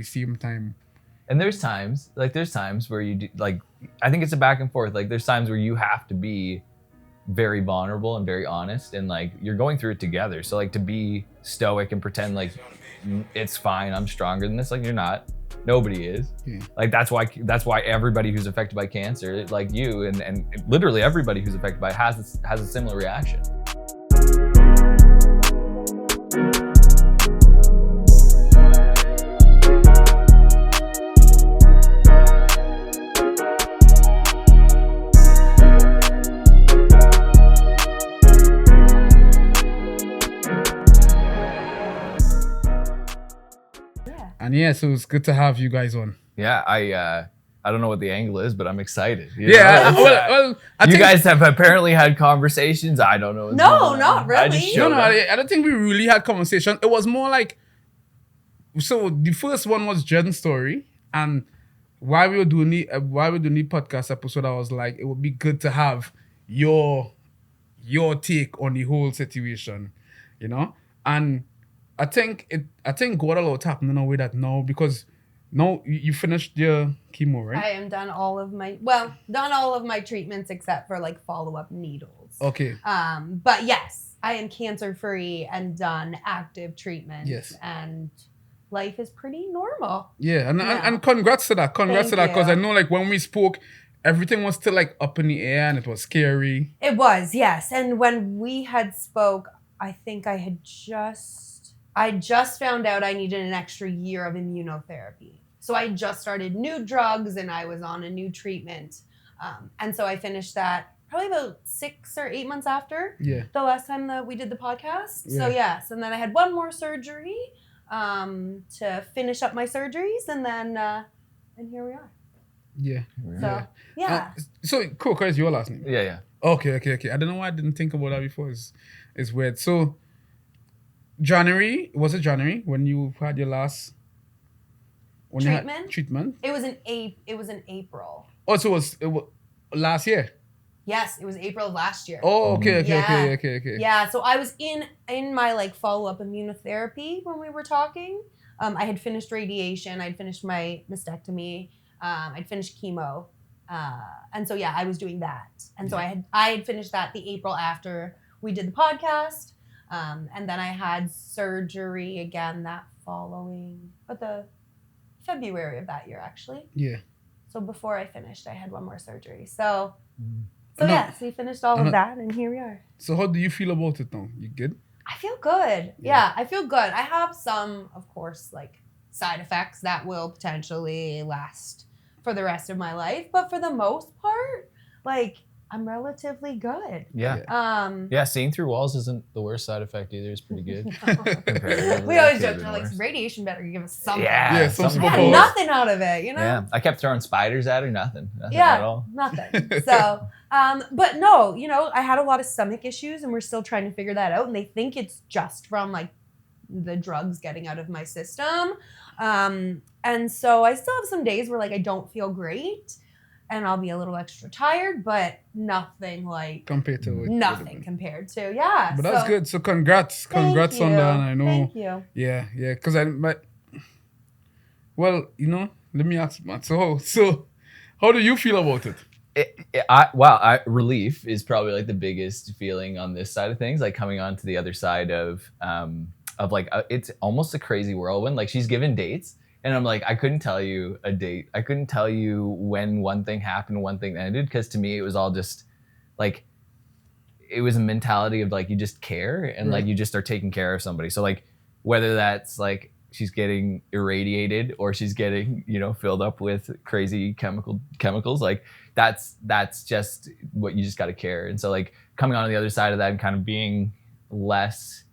the same time. And there's times where you do, like, I think it's a back and forth. Like there's times where you have to be very vulnerable and very honest, and like you're going through it together. So like to be stoic and pretend like it's fine, I'm stronger than this, like you're not. Nobody is. Yeah. Like that's why everybody who's affected by cancer, like you and literally everybody who's affected by it has a similar reaction. And yeah, so it's good to have you guys on. Yeah, I don't know what the angle is, but I'm excited. Yeah, well, I think you guys have apparently had conversations. I don't know. No, not really. I don't think we really had conversation. It was more like, so the first one was Jen's story, and while we were doing the podcast episode, I was like, it would be good to have your take on the whole situation, you know, and I think God allowed happening in a way that now, because now you finished your chemo, right? I am done all of my treatments except for like follow-up needles. Okay. But yes, I am cancer-free and done active treatment. Yes. And life is pretty normal. Yeah, and congrats to that. Because I know like when we spoke, everything was still like up in the air and it was scary. It was, yes. And when we had spoke, I think I just found out I needed an extra year of immunotherapy. So I just started new drugs and I was on a new treatment. And so I finished that probably about 6 or 8 months after the last time that we did the podcast. Yeah. So yes, and then I had one more surgery to finish up my surgeries, and then and here we are. Yeah. So yeah. So Kroeker is your last name? Yeah. Okay. I don't know why I didn't think about that before. It's weird. So January, was it January when you had your last treatment? It was in April. Oh, so it was last year? Yes, it was April of last year. Oh, okay. Yeah, so I was in my like follow-up immunotherapy when we were talking. I had finished radiation, I'd finished my mastectomy, I'd finished chemo. And so I was doing that. And so I had finished that the April after we did the podcast. And then I had surgery again that following, the February of that year, actually. Yeah. So before I finished, I had one more surgery. So yes, we finished all of that, and here we are. So how do you feel about it now? You good? I feel good. Yeah, I feel good. I have some, of course, like side effects that will potentially last for the rest of my life. But for the most part, like, I'm relatively good. Yeah. Seeing through walls isn't the worst side effect either. It's pretty good. We always joke, like, radiation better give us something. Something. Nothing out of it, you know? Yeah. I kept throwing spiders at her, nothing at all. Nothing. So, but no, I had a lot of stomach issues and we're still trying to figure that out. And they think it's just from like the drugs getting out of my system. And so I still have some days where like I don't feel great. And I'll be a little extra tired, but nothing like compared to But that's good. So congrats on that. And I know. Thank you. Yeah. Because let me ask Matt. So how do you feel about it? Relief is probably like the biggest feeling on this side of things. Like coming on to the other side of like it's almost a crazy whirlwind. Like she's given dates. And I'm like, I couldn't tell you a date. I couldn't tell you when one thing happened, one thing ended, because to me it was all just like, it was a mentality of like, you just care and like you just are taking care of somebody. So like, whether that's like she's getting irradiated or she's getting, filled up with crazy chemicals, like that's just what you just got to care. And so like coming on the other side of that and kind of being less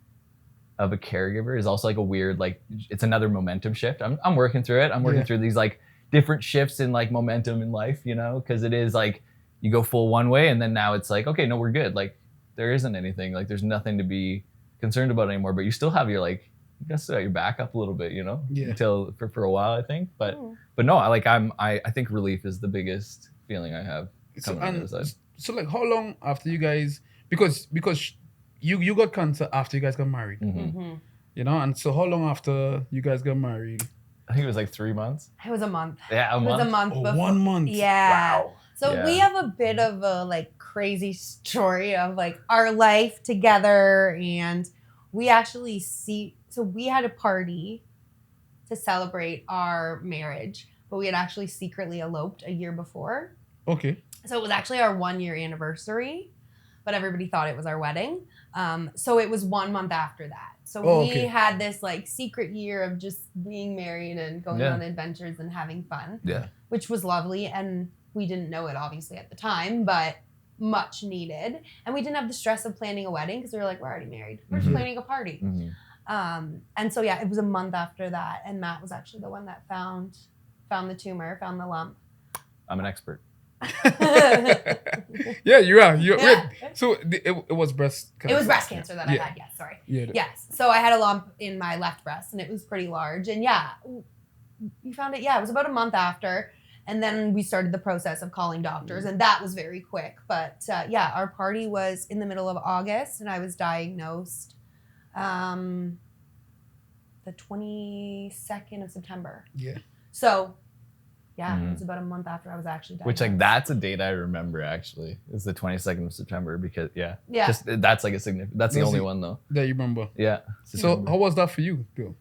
of a caregiver is also like a weird, like it's another momentum shift. I'm working through it. I'm working through these like different shifts in like momentum in life, because it is like you go full one way and then now it's like, okay, no, we're good. Like there isn't anything, like there's nothing to be concerned about anymore, but you still have your like, you got to set your back up a little bit, until for a while, I think. But no, I think relief is the biggest feeling I have coming on the other side. So like how long after you guys, because you got cancer after you guys got married, and so how long after you guys got married I think it was like 3 months. It was a month. Yeah, a It was month. a month Oh, before. 1 month. Yeah. Wow. So Yeah. we have a bit of a like crazy story of like our life together, and we actually so we had a party to celebrate our marriage, but we had actually secretly eloped a year before. Okay. So it was actually our 1 year anniversary, but everybody thought it was our wedding. So it was 1 month after that. So we had this like secret year of just being married and going on adventures and having fun. Yeah. Which was lovely, and we didn't know it obviously at the time, but much needed. And we didn't have the stress of planning a wedding because we were like, we're already married. We're just planning a party. And so yeah, it was a month after that, and Matt was actually the one that found the tumor, found the lump. I'm an expert. Yeah, you are. Wait, so it was breast cancer. It was breast cancer that I had, yes, sorry. Yeah. Yes. So I had a lump in my left breast, and it was pretty large. And yeah, you found it, it was about a month after. And then we started the process of calling doctors, and that was very quick. But our party was in the middle of August, and I was diagnosed the 22nd of September. Yeah. So, it was about a month after I was actually diagnosed. Which, like, that's a date I remember, actually. It's the 22nd of September because, just that's like a significant, that's the only one, though. That you remember. Yeah. So how was that for you, Bill?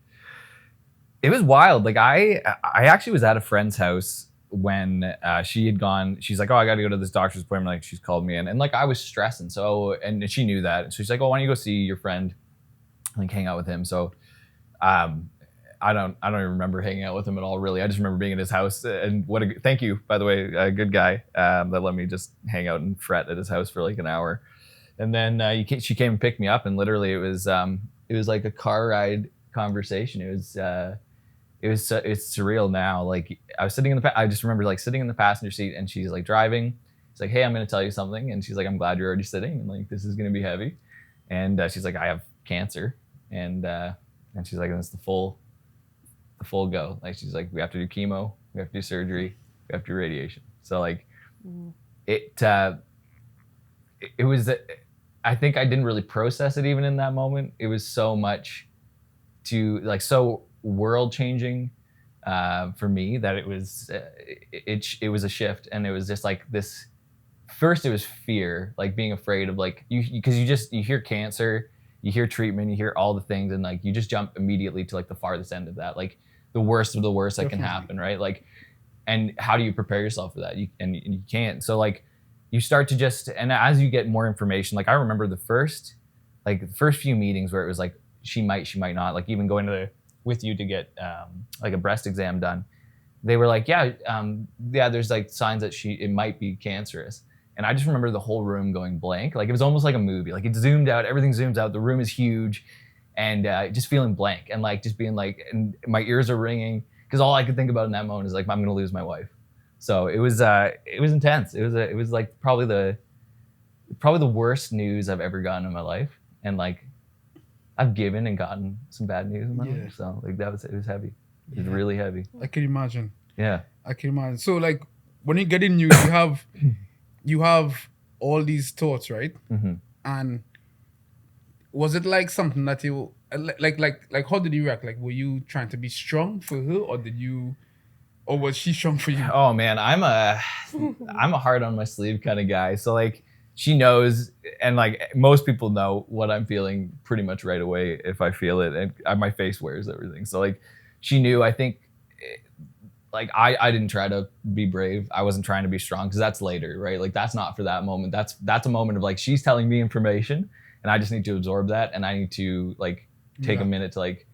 It was wild. Like, I actually was at a friend's house when she had gone. She's like, oh, I got to go to this doctor's appointment. Like, she's called me in. And, like, I was stressing. So, and she knew that. So she's like, oh, why don't you go see your friend? Like, hang out with him. So, I don't even remember hanging out with him at all, really. I just remember being at his house, and thank you, by the way, a good guy that let me just hang out and fret at his house for like an hour. And then she came and picked me up, and literally it was like a car ride conversation. It's surreal now. Like, I was I just remember like sitting in the passenger seat, and she's like driving. She's like, hey, I'm going to tell you something. And she's like, I'm glad you're already sitting, and like, this is going to be heavy. And she's like, I have cancer. And she's like, it's the full go. Like, she's like, we have to do chemo, we have to do surgery, we have to do radiation. So like, it was, I think I didn't really process it even in that moment. It was so much so world changing for me that it was a shift. And it was just like this, first it was fear, like being afraid of like, because you hear cancer, you hear treatment, you hear all the things, and like you just jump immediately to like the farthest end of that, like the worst of the worst that can happen, right? Like, and how do you prepare yourself for that? You can't. So like, you start to just, and as you get more information, like I remember the first few meetings where it was like she might not, like even going with you to get like a breast exam done, they were like, there's like signs that it might be cancerous. And I just remember the whole room going blank. Like, it was almost like a movie. Like, it zoomed out, everything zooms out, the room is huge, and just feeling blank, and like just being like, and my ears are ringing, because all I could think about in that moment is like, I'm gonna lose my wife. So it was intense. It was like probably the worst news I've ever gotten in my life, and like I've given and gotten some bad news in my life. So like it was heavy. It was really heavy. I can imagine. Yeah. I can imagine. So like when you get in news, you have all these thoughts, right? Mm-hmm. And was it like something that you like how did you react? Like, were you trying to be strong for her, or was she strong for you? Oh man, I'm a hard on my sleeve kind of guy. So like, she knows, and like most people know what I'm feeling pretty much right away if I feel it, and my face wears everything. So like, she knew. I think like I didn't try to be brave. I wasn't trying to be strong, because that's later, right? Like, that's not for that moment. That's a moment of like, she's telling me information, and I just need to absorb that, and I need to like take a minute to like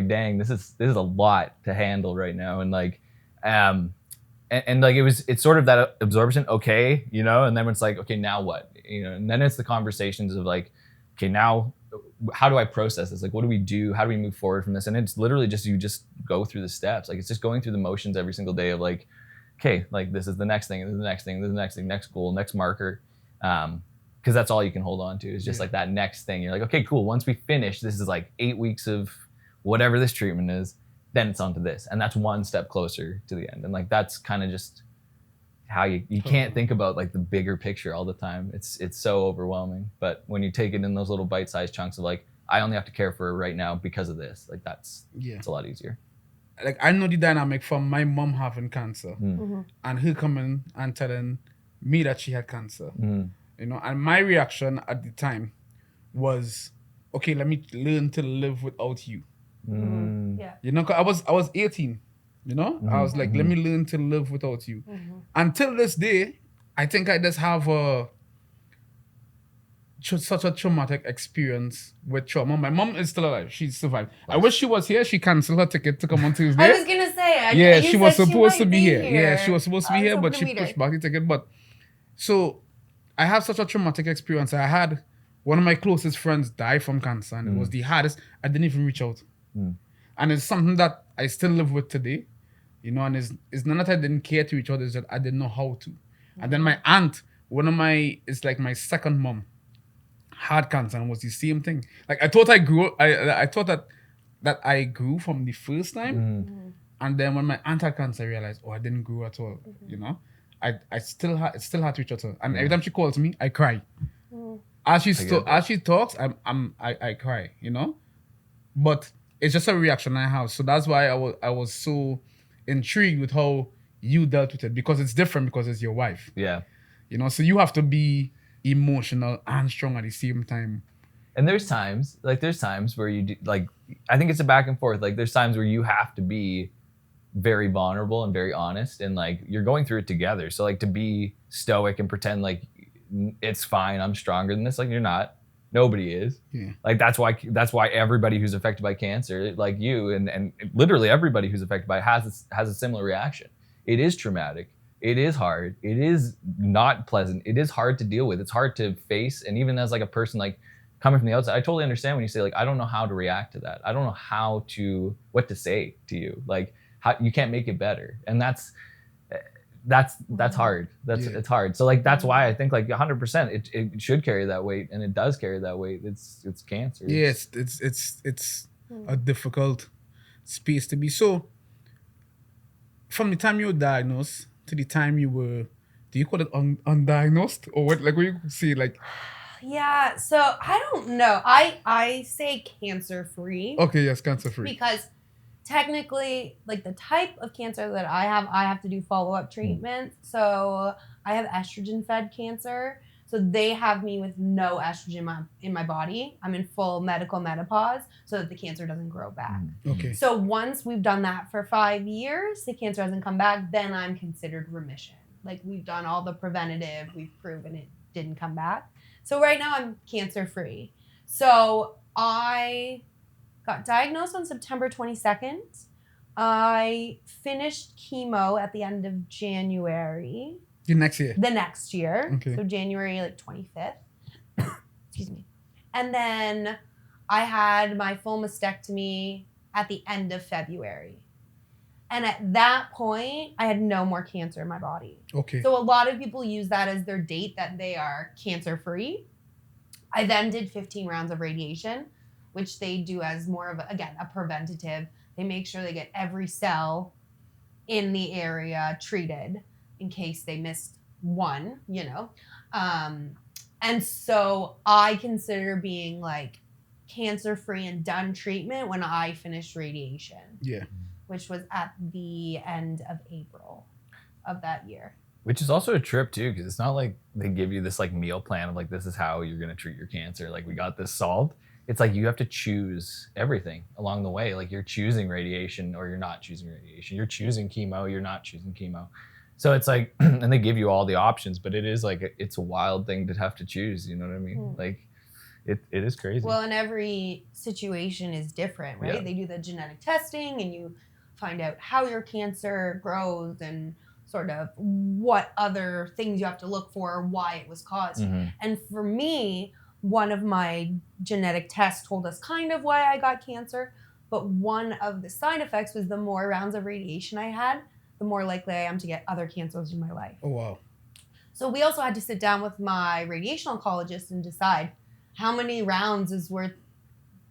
dang, this is a lot to handle right now, and like and like it's sort of that absorption, okay, you know, and then it's like, okay, now what, you know, and then it's the conversations of like, okay, now how do I process this? Like, what do we do? How do we move forward from this? And it's literally just, you just go through the steps. Like, it's just going through the motions every single day of like, okay, like this is the next thing, this is the next thing, this is the next thing, next goal, next marker. Because that's all you can hold on to is just like that next thing. You're like, okay, cool. Once we finish, this is like 8 weeks of whatever this treatment is, then it's onto this. And that's one step closer to the end. And like, that's kind of just how you can't think about like the bigger picture all the time. It's so overwhelming. But when you take it in those little bite-sized chunks of like, I only have to care for her right now because of this, like it's a lot easier. like I know the dynamic from my mom having cancer Mm. and her coming and telling me that she had cancer. Mm. You know, and my reaction at the time was, okay, let me learn to live without you. Mm. Yeah. You know, 'cause I was 18. You know, I was like, let me learn to live without you. Until this day, I think I just have such a traumatic experience with trauma. My mom is still alive. She survived. I wish she was here. She canceled her ticket to come on Tuesday. I was gonna say, Yeah, you she was said supposed to might be here. Yeah, she here. was supposed to be I was here, but hoping to she meet pushed her. back the ticket. But so I have such a traumatic experience. I had one of my closest friends die from cancer, and it was the hardest. I didn't even reach out. And it's something that I still live with today. You know, and it's not that I didn't care to reach out, it's that I didn't know how to. And then my aunt, it's like my second mom, had cancer and was the same thing. Like I thought I thought that I grew from the first time. And then when my aunt had cancer, I realized, oh, I didn't grow at all. You know? I still had to reach out to her. And every time she calls me, I cry. As she talks, I cry, you know? But it's just a reaction I have. So that's why I was so intrigued with how you dealt with it, because it's different because it's your wife. Yeah. You know, so you have to be emotional and strong at the same time. And there's times where you do, like, I think it's a back and forth. Like there's times where you have to be very vulnerable and very honest, and like you're going through it together. So like to be stoic and pretend like it's fine, I'm stronger than this, like you're not. Nobody is. Yeah. Like that's why everybody who's affected by cancer, like you and literally everybody who's affected by it has a similar reaction. It is traumatic. It is hard. It is not pleasant. It is hard to deal with. It's hard to face. And even as like a person like coming from the outside, I totally understand when you say like, I don't know how to react to that. I don't know what to say to you. Like how you can't make it better. And that's hard. It's hard. So like that's why I think like 100% it should carry that weight, and it does carry that weight. It's cancer. Yeah, it's a difficult space to be. So from the time you were diagnosed to the time you were, do you call it undiagnosed or what? Like what you say, like Yeah, so I don't know. I say cancer free. okay, yes, cancer free. Because technically, like the type of cancer that I have to do follow-up treatment. So I have estrogen-fed cancer. So they have me with no estrogen in my body. I'm in full medical menopause so that the cancer doesn't grow back. Okay. So once we've done that for 5 years, the cancer hasn't come back, then I'm considered remission. Like we've done all the preventative, we've proven it didn't come back. So right now I'm cancer-free. So I got diagnosed on September 22nd. I finished chemo at the end of January. The next year. The next year. Okay. So January like 25th. Excuse me. And then I had my full mastectomy at the end of February. And at that point, I had no more cancer in my body. Okay. So a lot of people use that as their date that they are cancer-free. I then did 15 rounds of radiation, which they do as more of, a preventative. They make sure they get every cell in the area treated in case they missed one, you know. And so I consider being like cancer-free and done treatment when I finished radiation. Yeah. Which was at the end of April of that year. Which is also a trip too, because it's not like they give you this like meal plan of like, this is how you're going to treat your cancer. Like we got this solved. It's like you have to choose everything along the way. Like you're choosing radiation or you're not choosing radiation. You're choosing chemo, you're not choosing chemo. So it's like, and they give you all the options, but it is like, it's a wild thing to have to choose. You know what I mean? Like it is crazy. Well, and every situation is different, right? Yeah. They do the genetic testing and you find out how your cancer grows and sort of what other things you have to look for, why it was caused. Mm-hmm. And for me, one of my genetic tests told us kind of why I got cancer, but one of the side effects was the more rounds of radiation I had, the more likely I am to get other cancers in my life. Oh, wow. So we also had to sit down with my radiation oncologist and decide how many rounds is worth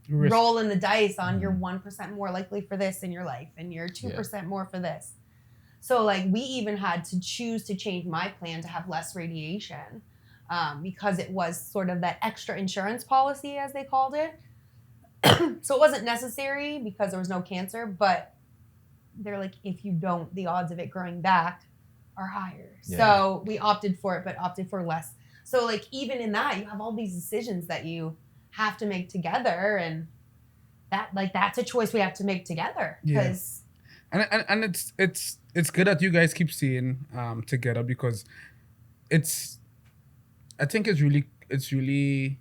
rolling the dice on. You're 1% more likely for this in your life and you're 2% more for this. So like we even had to choose to change my plan to have less radiation because it was sort of that extra insurance policy, as they called it. So it wasn't necessary because there was no cancer, but they're like, if you don't, the odds of it growing back are higher. Yeah. So we opted for it, but opted for less. So like even in that, you have all these decisions that you have to make together, and that's a choice we have to make together. Yeah. And it's good that you guys keep staying together, because I think it's really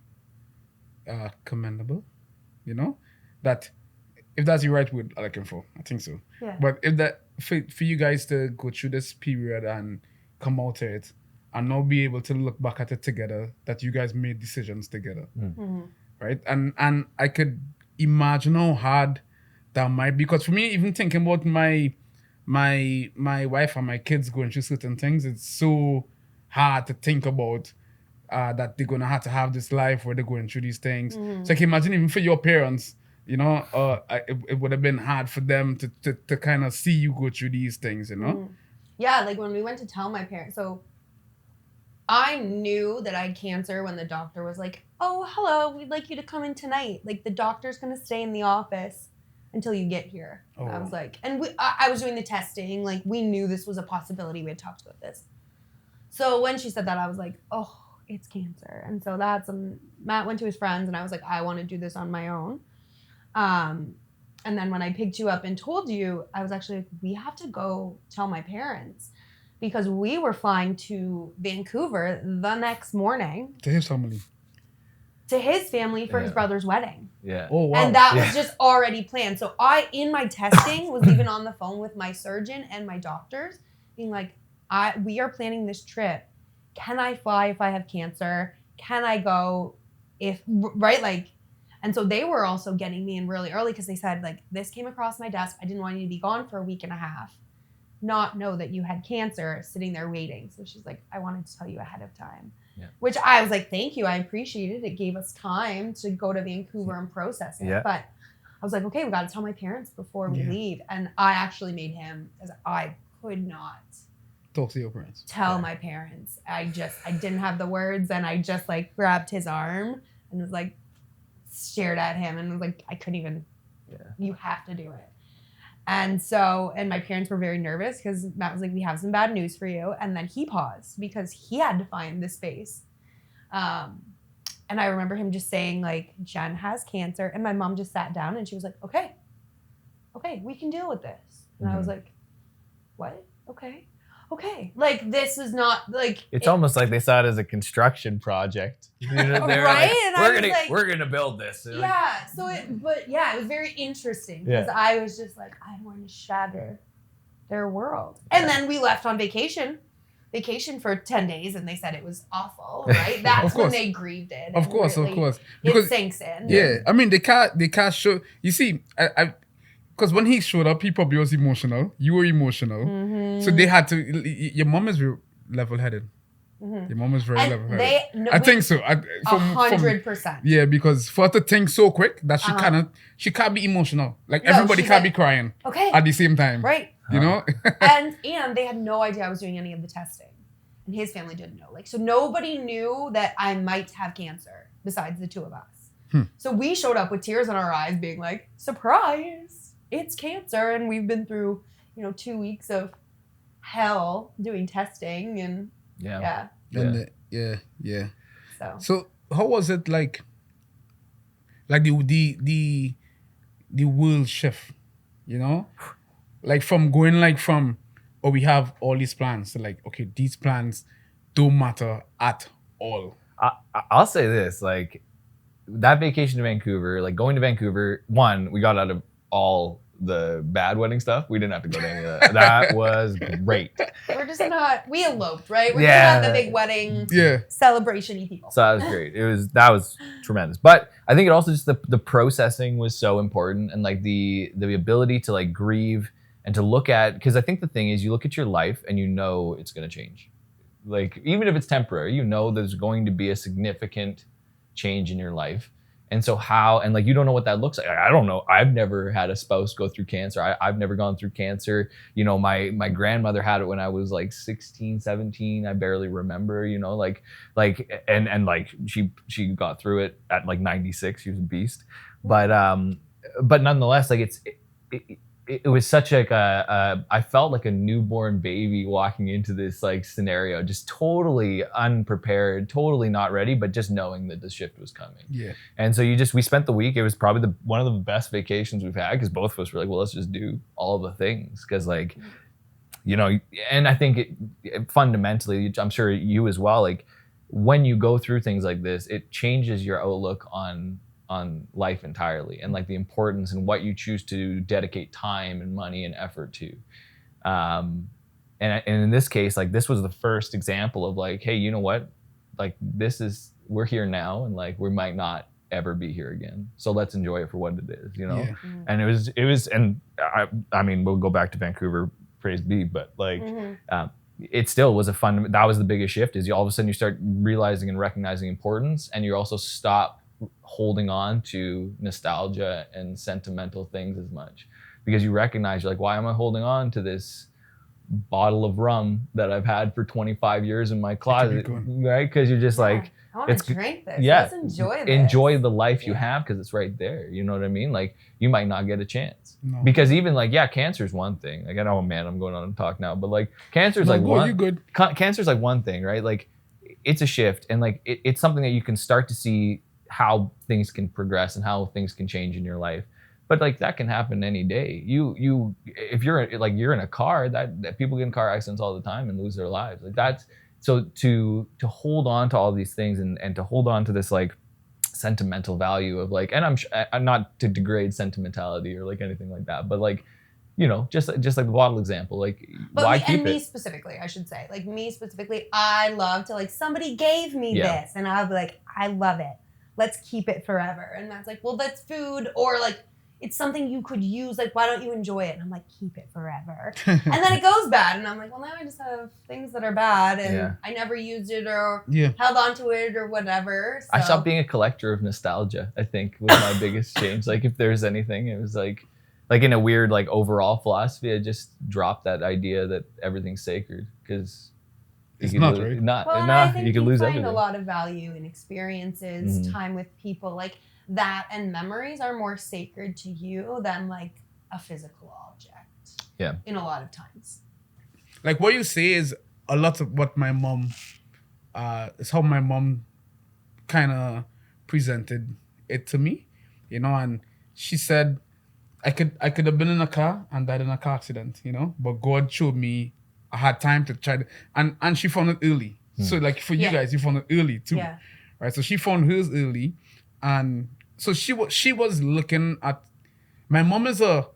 commendable, you know, that if that's the right word I'm looking for, I think so. Yeah. But if that for you guys to go through this period and come out of it and now be able to look back at it together, that you guys made decisions together, right? And I could imagine how hard that might be, because for me, even thinking about my wife and my kids going through certain things, it's so hard to think about that they're gonna have to have this life where they're going through these things. So I can imagine even for your parents, you know, it would have been hard for them to kind of see you go through these things, you know? Yeah, like when we went to tell my parents, so I knew that I had cancer when the doctor was like, oh, hello, we'd like you to come in tonight. Like the doctor's gonna stay in the office until you get here. Oh. I was like, and I was doing the testing, like we knew this was a possibility. We had talked about this. So when she said that, I was like, oh, it's cancer. And so that's Matt went to his friends, and I was like, I want to do this on my own. And then when I picked you up and told you, I was actually like, we have to go tell my parents, because we were flying to Vancouver the next morning To his family. to his family for his brother's wedding. Yeah. Oh, wow. And that was just already planned. So I, in my testing, was even on the phone with my surgeon and my doctors, being like, we are planning this trip. Can I fly if I have cancer? Can I go right? Like, and so they were also getting me in really early, because they said, like, this came across my desk. I didn't want you to be gone for a week and a half, not know that you had cancer, sitting there waiting. So she's like, I wanted to tell you ahead of time. Yeah. Which I was like, thank you. I appreciate it. It gave us time to go to Vancouver and process it. Yeah. But I was like, okay, we got to tell my parents before we leave. And I actually made him, because I could not Talk to your parents. tell my parents. I didn't have the words, and I just like grabbed his arm and was like, stared at him and was like, I couldn't even, you have to do it. And so, and my parents were very nervous, because Matt was like, we have some bad news for you. And then he paused, because he had to find the space. And I remember him just saying, like, Jen has cancer. And my mom just sat down and she was like, okay, we can deal with this. And I was like, what? Okay. Like, this is not like. It's almost like they saw it as a construction project. You know, they're right? like, we're gonna build this. Yeah. So it was very interesting, because I was just like, I don't want to shatter their world. And then we left on vacation for 10 days, and they said it was awful, right? That's when they grieved it. Of course. Because it sinks in. Yeah. I mean, they can't show. You see, because when he showed up, he probably was emotional. You were emotional. So they had to. Your mom is level-headed. Your mom is very level-headed. I think so. 100%. Yeah, because for her to think so quick that she can't be emotional. Like, everybody can't be crying at the same time. Right. You know? and they had no idea I was doing any of the testing. And his family didn't know. Like, so nobody knew that I might have cancer besides the two of us. So we showed up with tears in our eyes, being like, surprise, it's cancer. And we've been through, 2 weeks of hell doing testing, and yeah. So how was it like the world shift, like from going from, oh, we have all these plans to like, okay, these plans don't matter at all. I'll say this, like, that vacation to Vancouver, like going to Vancouver, one, we got out of all the bad wedding stuff. We didn't have to go to any of that. That was great. We're just we eloped, right? We're just not the big wedding celebration-y people. So that was great. That was tremendous. But I think it also just the processing was so important, and like the ability to like grieve and to look at, because I think the thing is, you look at your life and it's going to change. Like, even if it's temporary, there's going to be a significant change in your life. And so like, you don't know what that looks like. I don't know. I've never had a spouse go through cancer. I've never gone through cancer. My grandmother had it when I was like 16, 17. I barely remember, and she got through it at like 96. She was a beast. But nonetheless, like it was such like I felt like a newborn baby walking into this like scenario, just totally unprepared, totally not ready, but just knowing that the shift was coming. Yeah. And so we spent the week. It was probably one of the best vacations we've had, because both of us were like, well, let's just do all the things, because like, you know, and I think it fundamentally, I'm sure you as well, like when you go through things like this, it changes your outlook on life entirely, and like the importance and what you choose to dedicate time and money and effort to. And in this case, like this was the first example of like, hey, you know what? Like we're here now, and like we might not ever be here again. So let's enjoy it for what it is, you know? Yeah. And it was, and I mean, we'll go back to Vancouver, praise be, but like, it still was that was the biggest shift, is all of a sudden you start realizing and recognizing importance, and you also stop holding on to nostalgia and sentimental things as much, because you recognize, you're like, why am I holding on to this bottle of rum that I've had for 25 years in my closet, right? Because you're just like, I want to drink this. Yeah, let's enjoy this. Enjoy the life you have, because it's right there. You know what I mean? Like you might not get a chance. No. Because even like, yeah, cancer is one thing. Like I know, man, I'm going on to talk now, but like cancer is You good. Cancer is like one thing, right? Like it's a shift, and like it's something that you can start to see how things can progress and how things can change in your life. But like that can happen any day. You if you're in a car, that people get in car accidents all the time and lose their lives. Like that's, so to hold on to all these things, and to hold on to this like sentimental value of like, and I'm not to degrade sentimentality or like anything like that, but like, you know, just like the bottle example, like why keep it? Me specifically, I should say, like me specifically, I love to like, somebody gave me this, and I'll be like, I love it. Let's keep it forever. And that's like, well, that's food, or like it's something you could use. Like, why don't you enjoy it? And I'm like, keep it forever. And then it goes bad, and I'm like, well, now I just have things that are bad, and I never used it or held on to it or whatever. So. I stopped being a collector of nostalgia, I think, was my biggest change. Like if there's anything, it was like in a weird like overall philosophy, I just dropped that idea that everything's sacred, because it's not right. I think you can lose find everything. a lot of value in experiences, time with people, like that, and memories are more sacred to you than like a physical object. Yeah. In a lot of times. Like what you say is a lot of what my mom, is how my mom kind of presented it to me, you know, and she said I could have been in a car and died in a car accident, you know, but God showed me I had time to try to, and she found it early. So like for you guys, you found it early too, right? So she found hers early, and so she was looking at. My mom is a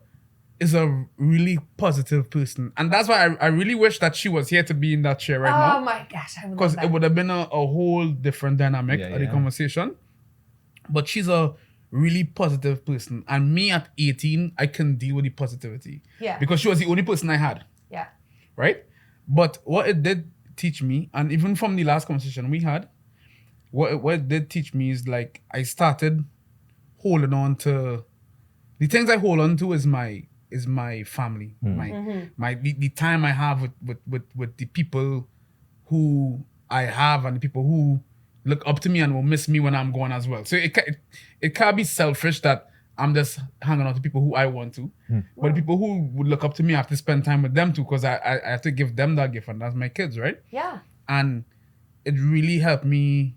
really positive person, and that's why I really wish that she was here to be in that chair right now. Oh my gosh, I would love because that. it would have been a whole different dynamic of the conversation. But she's a really positive person, and me at 18, I can deal with the positivity. Because she was the only person I had. Right? But what it did teach me, and even from the last conversation we had, what it did teach me is like I started holding on to the things I hold on to is my family, the time I have with the people who I have, and the people who look up to me and will miss me when I'm gone as well. So it can't be selfish that I'm just hanging on to people who I want to. But the people who would look up to me, I have to spend time with them too, because I have to give them that gift, and that's my kids, right? Yeah. And it really helped me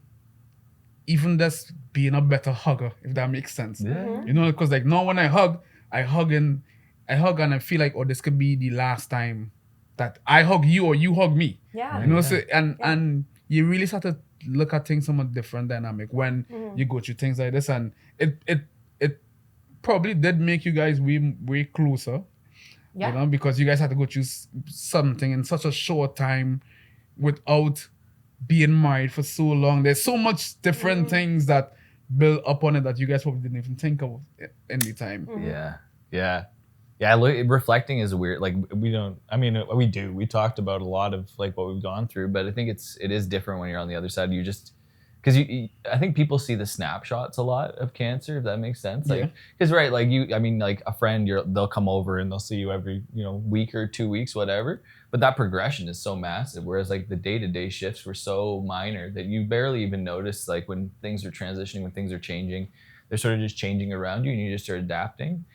even just being a better hugger, if that makes sense. You know, because like now when I hug and I feel like, oh, this could be the last time that I hug you or you hug me. You know, so and you really start to look at things from a different dynamic when you go through things like this, and it probably did make you guys way closer. You know, because you guys had to go through something in such a short time without being married for so long. There's so much different things that build up on it that you guys probably didn't even think of any time. Reflecting is weird. Like we do. We talked about a lot of like what we've gone through, but I think it is different when you're on the other side. You just, because I think people see the snapshots a lot of cancer, if that makes sense. Like, because right, like like a friend, they'll come over and they'll see you every week or 2 weeks, whatever. But that progression is so massive. Whereas like the day-to-day shifts were so minor that you barely even notice like when things are transitioning, when things are changing, they're sort of just changing around you, and you just start adapting.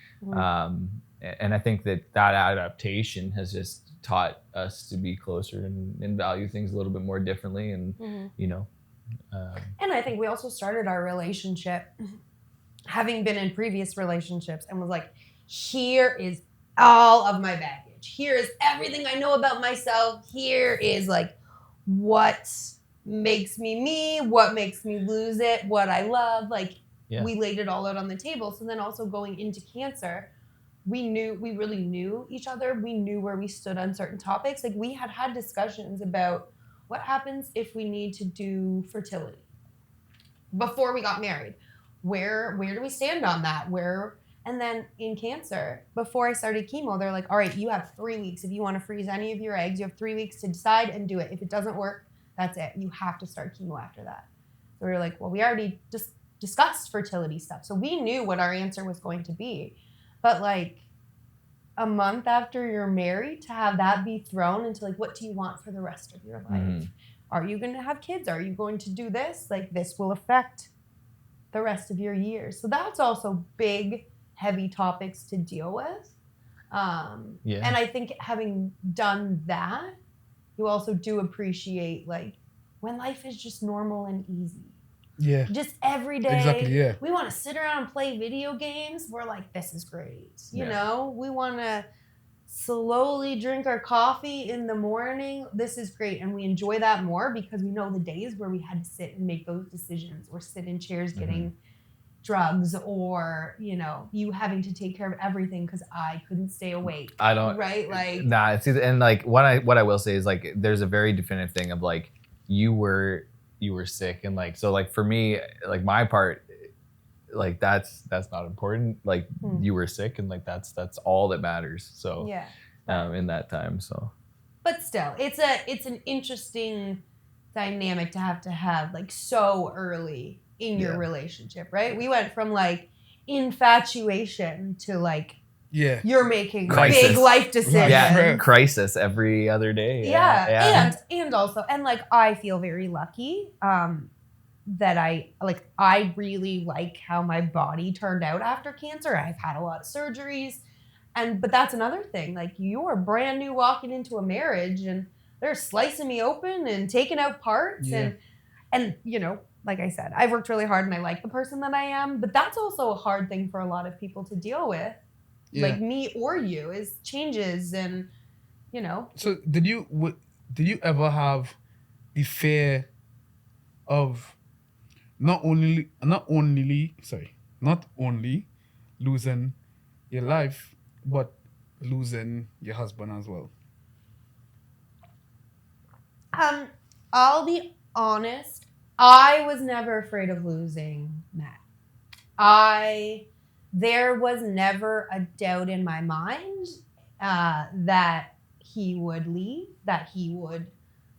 And I think that adaptation has just taught us to be closer and value things a little bit more differently. And, you know. And I think we also started our relationship having been in previous relationships and was like, here is all of my baggage. Here is everything I know about myself. Here is like what makes me, what makes me lose it, what I love. Like we laid it all out on the table. So then also going into cancer, we really knew each other. We knew where we stood on certain topics. Like we had discussions about what happens if we need to do fertility before we got married. Where do we stand on that? And then in cancer, before I started chemo, they're like, all right, you have 3 weeks. If you want to freeze any of your eggs, you have 3 weeks to decide and do it. If it doesn't work, that's it. You have to start chemo after that. So we were like, well, we already just discussed fertility stuff. So we knew what our answer was going to be. But like a month after you're married, to have that be thrown into like, what do you want for the rest of your life? Are you going to have kids? Are you going to do this? Like this will affect the rest of your years. So that's also big, heavy topics to deal with. And I think having done that, you also do appreciate like when life is just normal and easy. Yeah. Just every day. Exactly, yeah. We want to sit around and play video games. We're like, this is great. You know, we want to slowly drink our coffee in the morning. This is great. And we enjoy that more because we know the days where we had to sit and make those decisions or sit in chairs getting drugs or, you know, you having to take care of everything because I couldn't stay awake. I don't. Right? Like. Nah, it's either, and like what I will say is like there's a very definitive thing of like you were sick and like so like for me like my part like that's not important. Like you were sick and like that's all that matters. So in that time. So. But still, it's an interesting dynamic to have like so early in your relationship, right? We went from like infatuation to like you're making big life decisions. Yeah, crisis every other day. And also and like I feel very lucky that I really like how my body turned out after cancer. I've had a lot of surgeries. But that's another thing. Like you're brand new walking into a marriage and they're slicing me open and taking out parts and you know, like I said, I've worked really hard and I like the person that I am, but that's also a hard thing for a lot of people to deal with. Like me or you is changes and you know. So did you ever have the fear of not only losing your life, but losing your husband as well? I'll be honest. I was never afraid of losing Matt. There was never a doubt in my mind that he would leave, that he would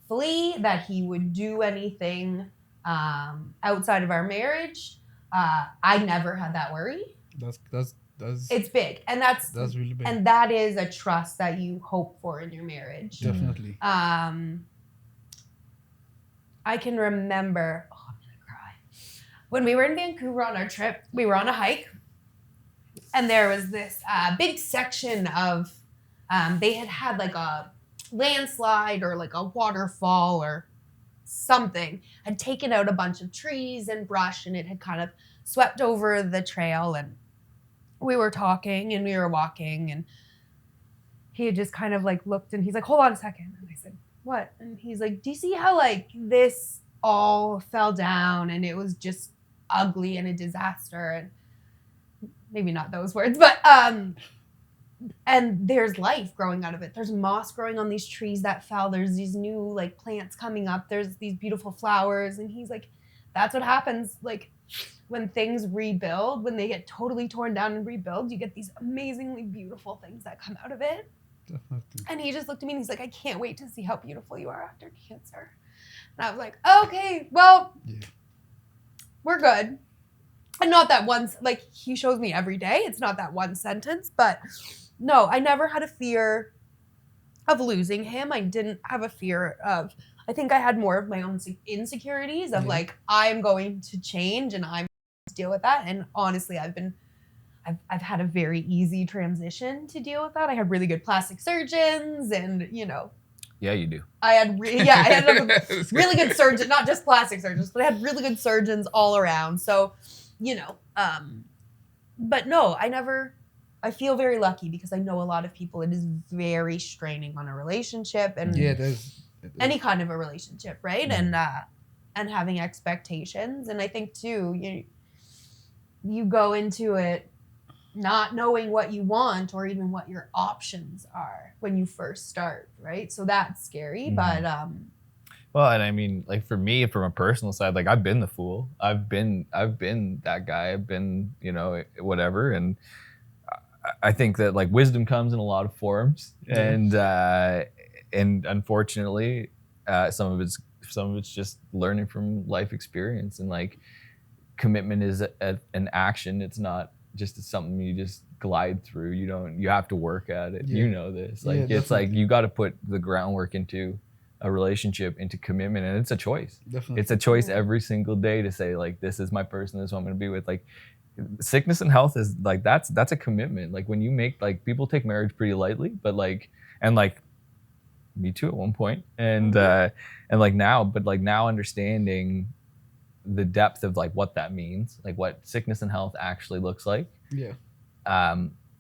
flee, that he would do anything outside of our marriage. I never had that worry. That's it's big, and that's really big, and that is a trust that you hope for in your marriage. Definitely. I can remember, I'm gonna cry. When we were in Vancouver on our trip, we were on a hike, and there was this big section of, they had like a landslide or like a waterfall or something, had taken out a bunch of trees and brush, and it had kind of swept over the trail, and we were talking and we were walking, and he had just kind of like looked and he's like, hold on a second. And I said, what? And he's like, do you see how like this all fell down and it was just ugly and a disaster? And maybe not those words, but and there's life growing out of it. There's moss growing on these trees that fell. There's these new like plants coming up. There's these beautiful flowers. And he's like, that's what happens like when things rebuild, when they get totally torn down and rebuild, you get these amazingly beautiful things that come out of it. Definitely. And he just looked at me and he's like, I can't wait to see how beautiful you are after cancer. And I was like, okay, well, we're good. And not that one, like he shows me every day. It's not that one sentence, but no, I never had a fear of losing him. I didn't have a fear of, I think I had more of my own insecurities of like, I'm going to change and I'm going to deal with that. And honestly, I've I've had a very easy transition to deal with that. I had really good plastic surgeons, and Yeah, you do. I had really good surgeons, not just plastic surgeons, but I had really good surgeons all around. So, but no, I feel very lucky because I know a lot of people, it is very straining on a relationship and Yeah, it is. any kind of a relationship, right? And having expectations. And I think too, you go into it not knowing what you want or even what your options are when you first start, right? So that's scary, but well, and I mean, like for me, from a personal side, like I've been the fool. I've been that guy. I've been, whatever. And I think that like wisdom comes in a lot of forms, and unfortunately, some of it's just learning from life experience, and like commitment is an action. It's not just something you just glide through. You have to work at it. Yeah. You know this. Like it's like you got to put the groundwork into a relationship, into commitment, and it's a choice. Definitely. It's a choice every single day to say like, this is my person, this is who I'm going to be with. Like sickness and health is like, that's a commitment. Like when you make, like people take marriage pretty lightly, but like, and like me too at one point. And now understanding the depth of like what that means, like what sickness and health actually looks like. Yeah.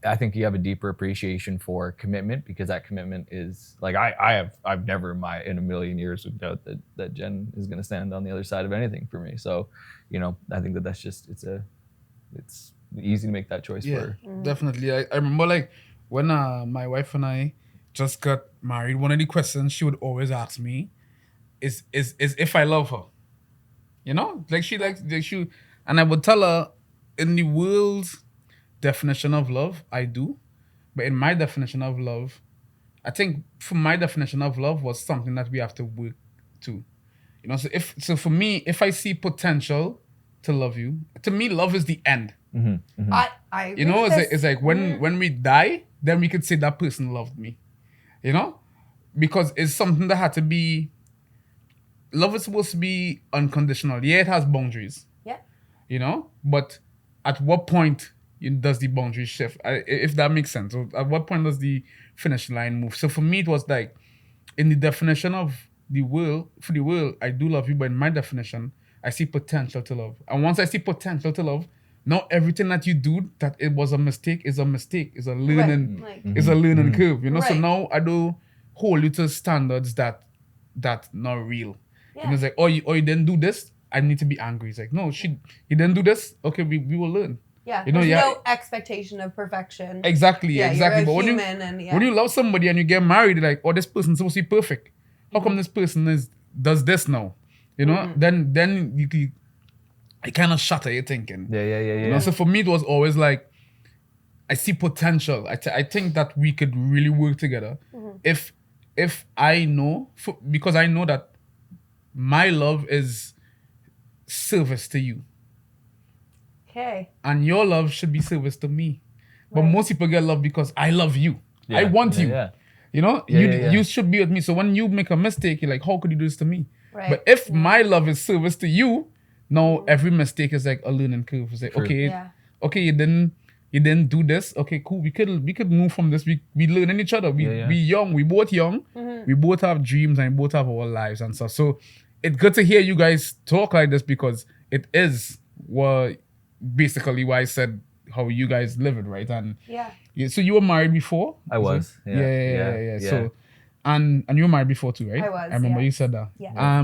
I think you have a deeper appreciation for commitment, because that commitment is like, I've never in a million years would doubt that Jen is going to stand on the other side of anything for me. So, I think that's just, it's easy to make that choice for her. Definitely. I remember like when my wife and I just got married, one of the questions she would always ask me is if I love her. Like she likes, and I would tell her, in the world's definition of love, I do. But in my definition of love, I think for my definition of love was something that we have to work to. So for me, if I see potential to love you, to me, love is the end. I agree with this. It's like when we die, then we could say that person loved me. Because it's something that had to be. Love is supposed to be unconditional. Yeah, it has boundaries. Yeah. But at what point does the boundary shift? If that makes sense. So at what point does the finish line move? So for me, it was like, in the definition of the world, I do love you, but in my definition, I see potential to love. And once I see potential to love, now everything that you do that it was a mistake is a mistake. Is a learning, is a learning curve. So now I don't hold you to standards that not real. Yeah. It's like, you didn't do this, I need to be angry. It's like, no, you didn't do this, okay, we will learn. Yeah, there's no expectation of perfection. Exactly. You're but when you love somebody and you get married, like, this person's supposed to be perfect. How come this person does this now? Then you kind of shatter your thinking. Yeah. So for me, it was always like, I see potential. I think that we could really work together. If I know, because I know that my love is service to you. Okay. And your love should be service to me. But most people get love because I love you. I want you. You should be with me. So when you make a mistake, you're like, how could you do this to me? Right. But if my love is service to you, now every mistake is like a learning curve. It's like, okay, you didn't do this. Okay, cool. We could move from this. We learn in each other. We young. We both young. We both have dreams and we both have our lives and stuff. So it's good to hear you guys talk like this, because it is basically why I said how you guys live it, right? And so you were married before? I was. Yeah. So and you were married before too, right? I was. I remember you said that. Yeah.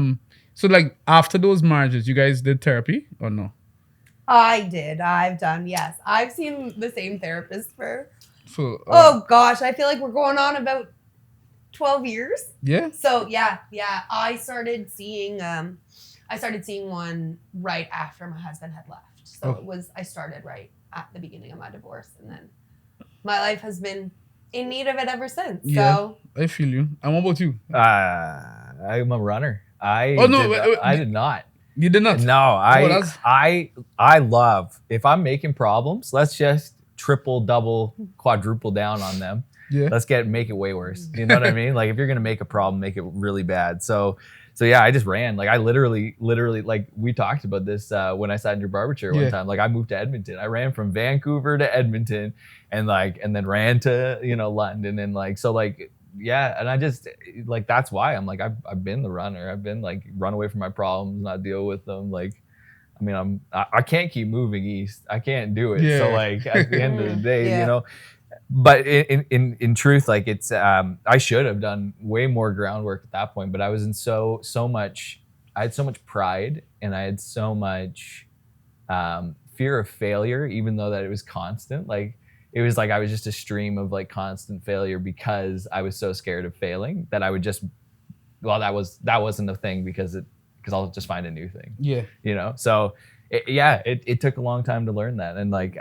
So like after those marriages, you guys did therapy or no? I did. I've done, yes. I've seen the same therapist for oh gosh, I feel like we're going on about 12 years. Yeah. So yeah. I started seeing one right after my husband had left. So I started right at the beginning of my divorce, and then my life has been in need of it ever since. Yeah, so I feel you. And what about you? I'm a runner. I did not. You did not? No, I love, if I'm making problems, let's just triple, double, quadruple down on them. Yeah. Let's make it way worse. You know what I mean? Like if you're going to make a problem, make it really bad. So so yeah, I just ran. Like I literally, like we talked about this when I sat in your barber chair one time. Like I moved to Edmonton. I ran from Vancouver to Edmonton, and then ran to London, and like so like yeah. And I just like that's why I'm like I've been the runner. I've been like run away from my problems, not deal with them. Like I mean I can't keep moving east. I can't do it. So like at the end of the day, But in truth, like it's I should have done way more groundwork at that point, but I was in so much, I had so much pride, and I had so much fear of failure, even though that it was constant. Like it was like I was just a stream of like constant failure because I was so scared of failing that I would just that wasn't a thing because I'll just find a new thing. Yeah. So it took a long time to learn that, and like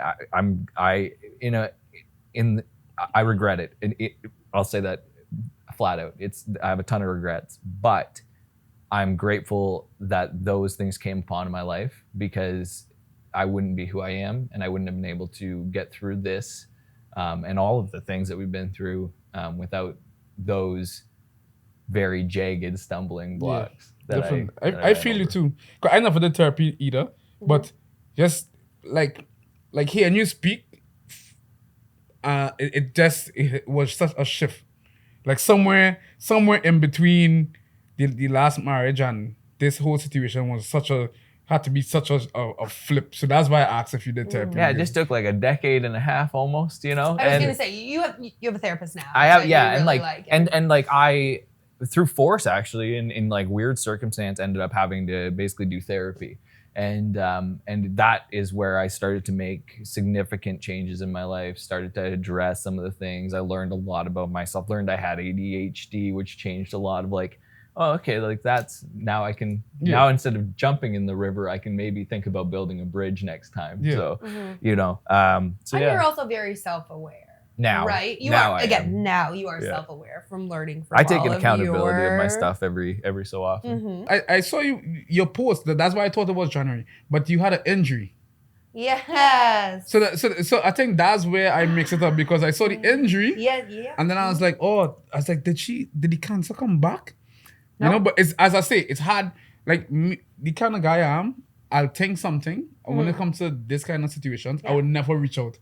I regret it. And I'll say that flat out. I have a ton of regrets, but I'm grateful that those things came upon my life, because I wouldn't be who I am, and I wouldn't have been able to get through this and all of the things that we've been through without those very jagged stumbling blocks. Definitely. I feel you too. 'Cause I never did therapy either, but just like hearing you speak, it was such a shift. Like somewhere in between the last marriage and this whole situation was had to be such a flip. So that's why I asked if you did therapy. Yeah, it just took like a decade and a half almost, I was gonna say you have a therapist now. I have, yeah, really and like I through force actually in like weird circumstance ended up having to basically do therapy. And that is where I started to make significant changes in my life, started to address some of the things. I learned a lot about myself, learned I had ADHD, which changed a lot of like, oh, okay, like that's, now I can, now instead of jumping in the river, I can maybe think about building a bridge next time. Yeah. So, so and you're also very self-aware. Now. Right? Now you are self-aware from learning from I take an accountability of my stuff every so often. I saw your post. That's why I thought it was January. But you had an injury. Yes. So I think that's where I mix it up, because I saw the injury. Yeah. And then I was like, did the cancer come back? Nope. But it's, as I say, it's hard. Like me, the kind of guy I am, I'll think something. And when it comes to this kind of situations, I would never reach out.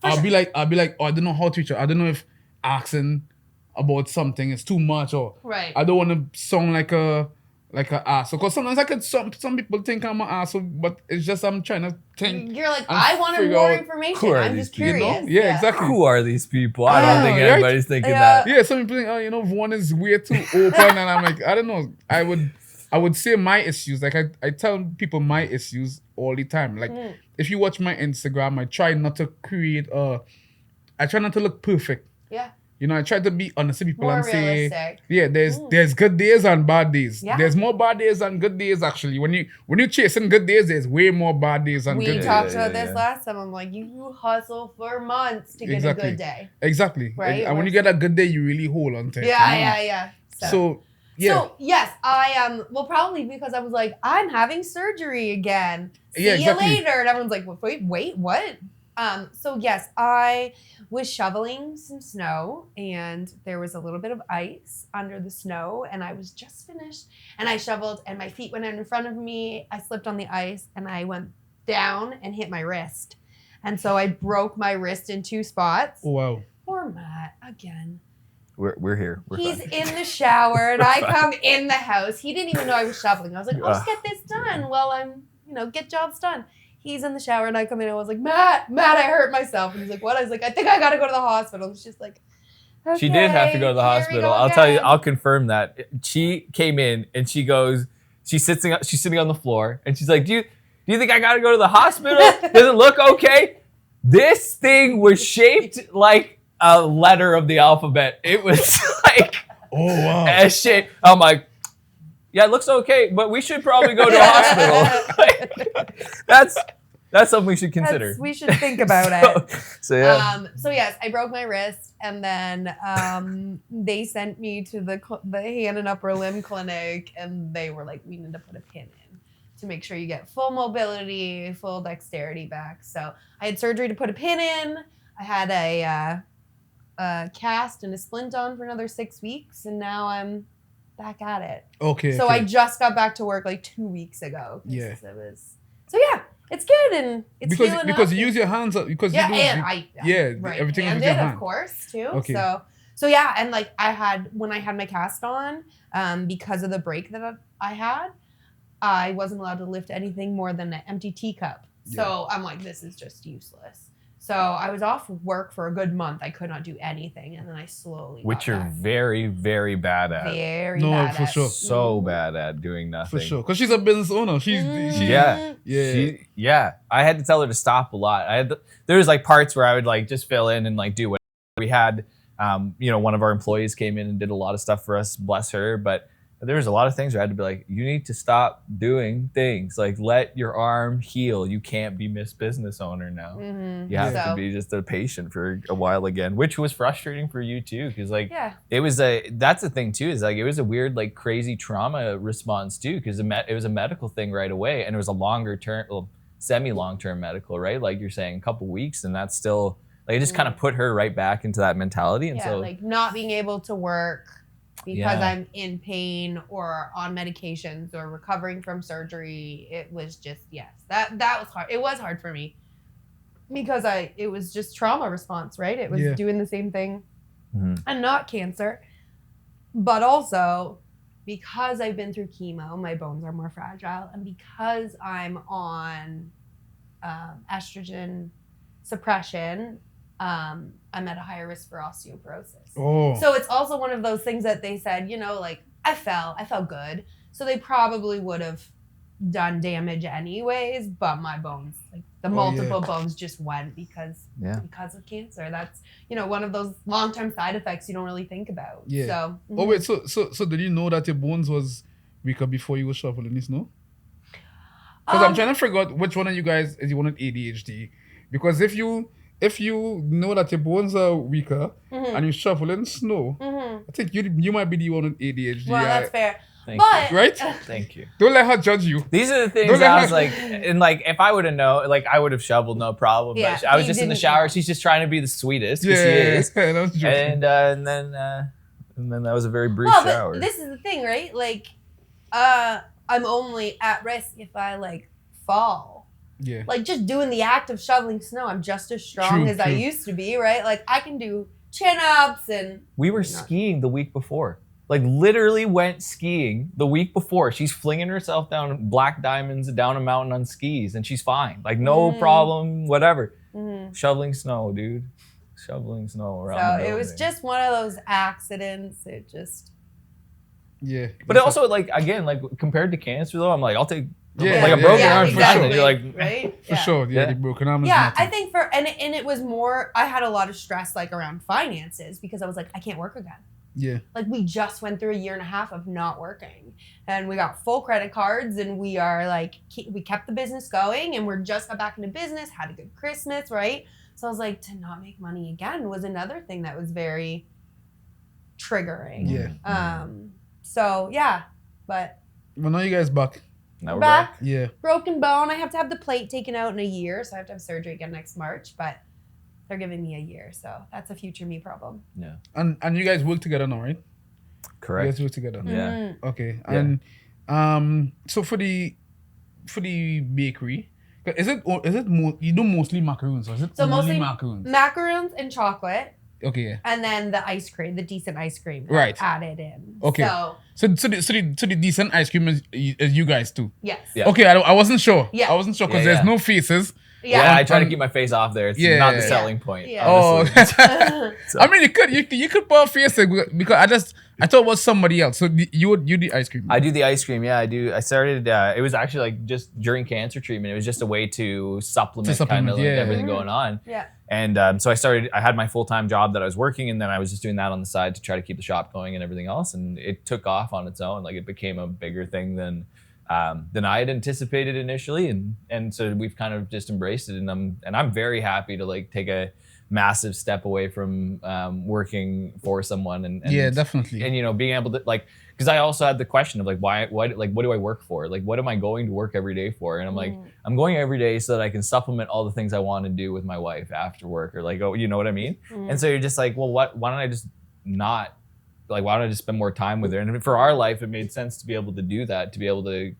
I'll be like, oh, I don't know how to reach out. I don't know if asking about something is too much, or I don't want to sound like a asshole. Because sometimes some people think I'm an asshole, but it's just I'm trying to think. You're like, I wanted more information. I'm just curious. Yeah, exactly. Who are these people? I don't think anybody's thinking that. Yeah, some people think, one is way too open, and I'm like, I don't know. I would say my issues. Like I tell people my issues all the time. Like if you watch my Instagram, I try not to I try not to look perfect. Yeah. I try to be honest with people more and realistic. say, there's good days and bad days. Yeah. There's more bad days than good days, actually. When you're chasing good days, there's way more bad days than good days. We talked about this last time. I'm like, you hustle for months to get a good day. Exactly. Right? And when you get a good day, you really hold on to it. Yeah. So So yes, I am. Well, probably because I was like, I'm having surgery again. See you later. And everyone's like, wait, what? So yes, I was shoveling some snow, and there was a little bit of ice under the snow, and I was just finished, and I shoveled, and my feet went in front of me. I slipped on the ice, and I went down and hit my wrist, and so I broke my wrist in 2 spots. Oh, wow. Poor Matt again. We're here. He's in the shower, and I come in the house. He didn't even know I was shoveling. I was like, I'll just get this done while I'm, get jobs done. He's in the shower, and I come in, and I was like, Matt, I hurt myself. And he's like, what? I was like, I think I got to go to the hospital. And she's like, okay, she did have to go to the hospital. I'll tell you, I'll confirm that. She came in, and she's sitting on the floor, and she's like, do you think I got to go to the hospital? Does it look okay? This thing was shaped like a letter of the alphabet. It was like, oh wow, as shit. I'm like, yeah, it looks okay, but we should probably go to a hospital. That's something we should consider. We should think about it. So yeah. So yes, I broke my wrist, and then they sent me to the hand and upper limb clinic, and they were like, we need to put a pin in to make sure you get full mobility, full dexterity back. So I had surgery to put a pin in. I had a cast and a splint on for another 6 weeks, and now back at it. Okay. So okay. I just got back to work like 2 weeks ago. Yeah. So yeah, it's good and it's healing because up you use your hands because yeah, you do, and everything is with right-handed, your hand. of course, too. Okay. So yeah, and like when I had my cast on, because of the break that I had, I wasn't allowed to lift anything more than an empty teacup. So I'm like, this is just useless. So I was off work for a good month. I could not do anything, and then I slowly. Which got you're back. very, very bad at. Very No, bad for at. sure. So bad at doing nothing. For sure. Because she's a business owner. She's Yeah. yeah. I had to tell her to stop a lot. There was like parts where I would like just fill in and like do what we had. One of our employees came in and did a lot of stuff for us, bless her. But there was a lot of things where I had to be like, you need to stop doing things. Like, let your arm heal. You can't be Miss Business Owner now. Mm-hmm. You have to be just a patient for a while again, which was frustrating for you too, because like that's the thing too, is like it was a weird like crazy trauma response too, because it was a medical thing right away, and it was a longer term, semi-long term medical, right? Like you're saying, a couple weeks, and that's still like it just kind of put her right back into that mentality, and so like not being able to work because I'm in pain or on medications or recovering from surgery. It was just that was hard. It was hard for me because it was just trauma response, right? It was doing the same thing and not cancer, but also because I've been through chemo, my bones are more fragile, and because I'm on estrogen suppression, I'm at a higher risk for osteoporosis. Oh. So it's also one of those things that they said, like I felt good. So they probably would have done damage anyways, but my bones, like the multiple bones just went because of cancer. That's, one of those long-term side effects you don't really think about. Yeah. So, Oh wait, so did you know that your bones was weaker before you were shoveling this, no? Because I'm trying to figure out which one of you guys is you wanted ADHD. Because if you know that your bones are weaker and you're shoveling snow, I think you might be the one with ADHD. Well, that's fair. Thank you. Right? Thank you. Don't let her judge you. These are the things I was like, and like, if I would have known, like, I would have shoveled, no problem. Yeah, but I was just in the shower. know. She's just trying to be the sweetest. Yeah, she is. That was joking. And then that was a very brief shower. But this is the thing, right? Like, I'm only at risk if I like fall. Yeah. Like just doing the act of shoveling snow, I'm just as strong as I used to be, right? Like I can do chin-ups and... We were skiing the week before. Like literally went skiing the week before. She's flinging herself down Black Diamonds, down a mountain on skis, and she's fine. Like no problem, whatever. Shoveling snow, dude. Shoveling snow around the building. So it was just one of those accidents. It just... Yeah. But also, like, again, like compared to cancer though, I'm like, I'll take... Yeah, like a broken arm for sure. You're like, right? For sure. Yeah, the broken arm is nothing. nothing. I think and it was more, I had a lot of stress like around finances because I was like, I can't work again. Yeah. Like we just went through a year and a half of not working, and we got full credit cards, and we are like, we kept the business going, and we're just got back into business, had a good Christmas, right? So I was like, to not make money again was another thing that was very triggering. Yeah. So yeah, but. Well, now you guys back. Now we're back. Yeah. Broken bone. I have to have the plate taken out in a year, so I have to have surgery again next March. But they're giving me a year, so that's a future me problem. Yeah. And you guys work together now, right? Correct. You guys work together. Yeah. Okay. Yeah. And so for the bakery, is it you do mostly macaroons, or is it mostly macaroons? Macaroons and chocolate. Okay. Yeah. And then the ice cream, the decent ice cream, added in. Okay. So the decent ice cream is you guys too. Yes. Yeah. Okay, I wasn't sure. Yeah. I wasn't sure because there's no faces. Yeah, I try to keep my face off there. It's not the selling point. Yeah. Oh, So. I mean, you could put a face because I thought it was somebody else. So you do ice cream. I do the ice cream. Yeah, I do. I started. It was actually like just during cancer treatment. It was just a way to supplement kind of like everything going on. Yeah. And so I had my full-time job that I was working, and then I was just doing that on the side to try to keep the shop going and everything else. And it took off on its own. Like it became a bigger thing than I had anticipated initially, and so we've kind of just embraced it. And I'm very happy to like take a massive step away from working for someone. And yeah, definitely. And being able to like, because I also had the question of like what do I work for? Like what am I going to work every day for? And I'm like, I'm going every day so that I can supplement all the things I want to do with my wife after work, or like, oh, you know what I mean? And so you're just like, well, why don't I just not like, why don't I just spend more time with her? And for our life, it made sense to be able to do that, to be able to,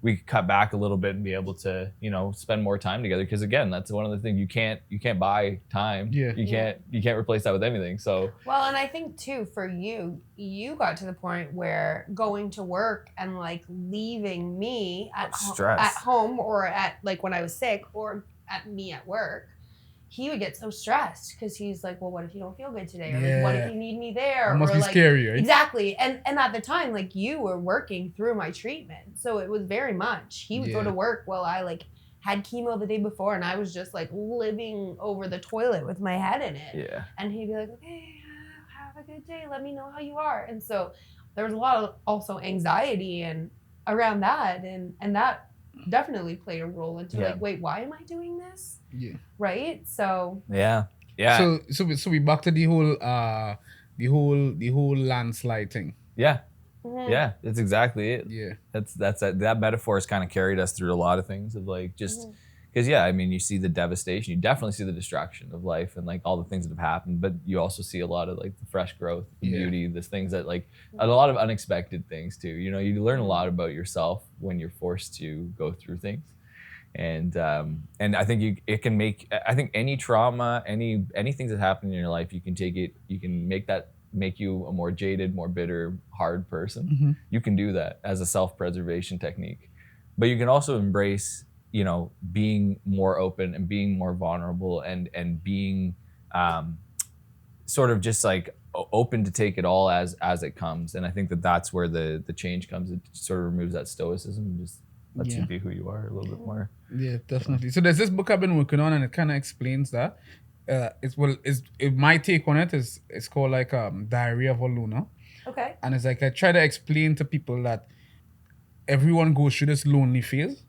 we could cut back a little bit and be able to, spend more time together. Because again, that's one of the things you can't buy time. Yeah. You can't replace that with anything. So well, and I think too for you got to the point where going to work and like leaving me at home or at like when I was sick or at me at work, he would get so stressed because he's like, well, what if you don't feel good today? Or like, what if you need me there? It must or be like, scary, right? Exactly. And at the time, like you were working through my treatment. So it was very much, he would go to work while I like had chemo the day before and I was just like living over the toilet with my head in it. Yeah. And he'd be like, okay, have a good day. Let me know how you are. And so there was a lot of also anxiety and around that. And that definitely played a role into like, wait, why am I doing this? Yeah. Right. So yeah. So we back to the whole landslide thing. Yeah. mhm. Yeah. That's exactly it. Yeah. That metaphor has kind of carried us through a lot of things of like just because I mean you see the devastation, you definitely see the destruction of life and like all the things that have happened, but you also see a lot of like the fresh growth, the beauty, these things that like a lot of unexpected things too. You learn a lot about yourself when you're forced to go through things. And I think it can make, I think any trauma, anything that happened in your life, you can take it, you can make you a more jaded, more bitter, hard person. Mm-hmm. You can do that as a self-preservation technique, but you can also embrace, being more open and being more vulnerable and being sort of just like open to take it all as it comes. And I think that's where the change comes. It sort of removes that stoicism and just lets you be who you are a little bit more. Yeah, definitely. So there's this book I've been working on, and it kind of explains that. My take on it is it's called like Diary of a Loner. Okay. And it's like I try to explain to people that everyone goes through this lonely phase,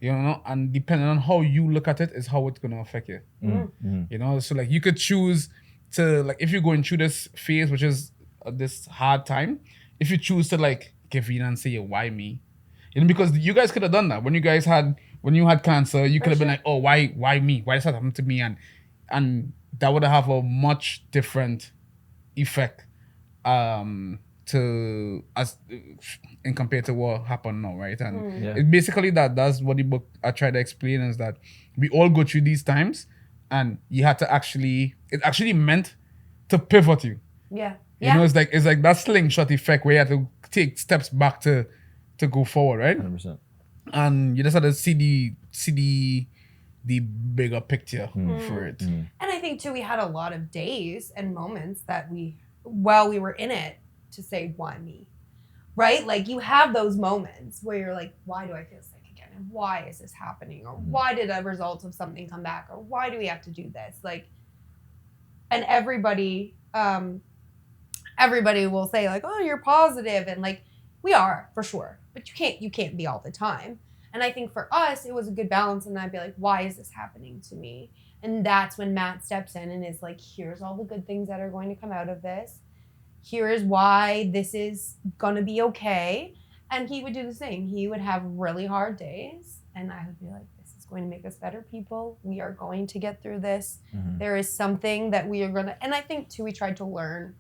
and depending on how you look at it is how it's gonna affect you. Mm-hmm. So like you could choose to like if you're going through this phase, which is this hard time, if you choose to like give in and say, why me? Because you guys could have done that when you had cancer. You could have been like, oh, why me? Why does that happen to me? And that would have a much different effect to us in compared to what happened now, right? And it's basically that's what the book I try to explain is that we all go through these times, and you had to it actually meant to pivot you. Yeah. It's like that slingshot effect where you have to take steps back to go forward, right? 100%. And you just have to see the bigger picture for it. And I think too, we had a lot of days and moments that while we were in it, to say, why me? Right? Like you have those moments where you're like, why do I feel sick again? And why is this happening? Or why did a result of something come back? Or why do we have to do this? Like, and everybody will say like, oh, you're positive. And like, we are for sure, but you can't be all the time. And I think for us, it was a good balance. And I'd be like, why is this happening to me? And that's when Matt steps in and is like, here's all the good things that are going to come out of this. Here is why this is going to be okay. And he would do the same. He would have really hard days. And I would be like, this is going to make us better people. We are going to get through this. Mm-hmm. There is something that we are going to, and I think too, we tried to learn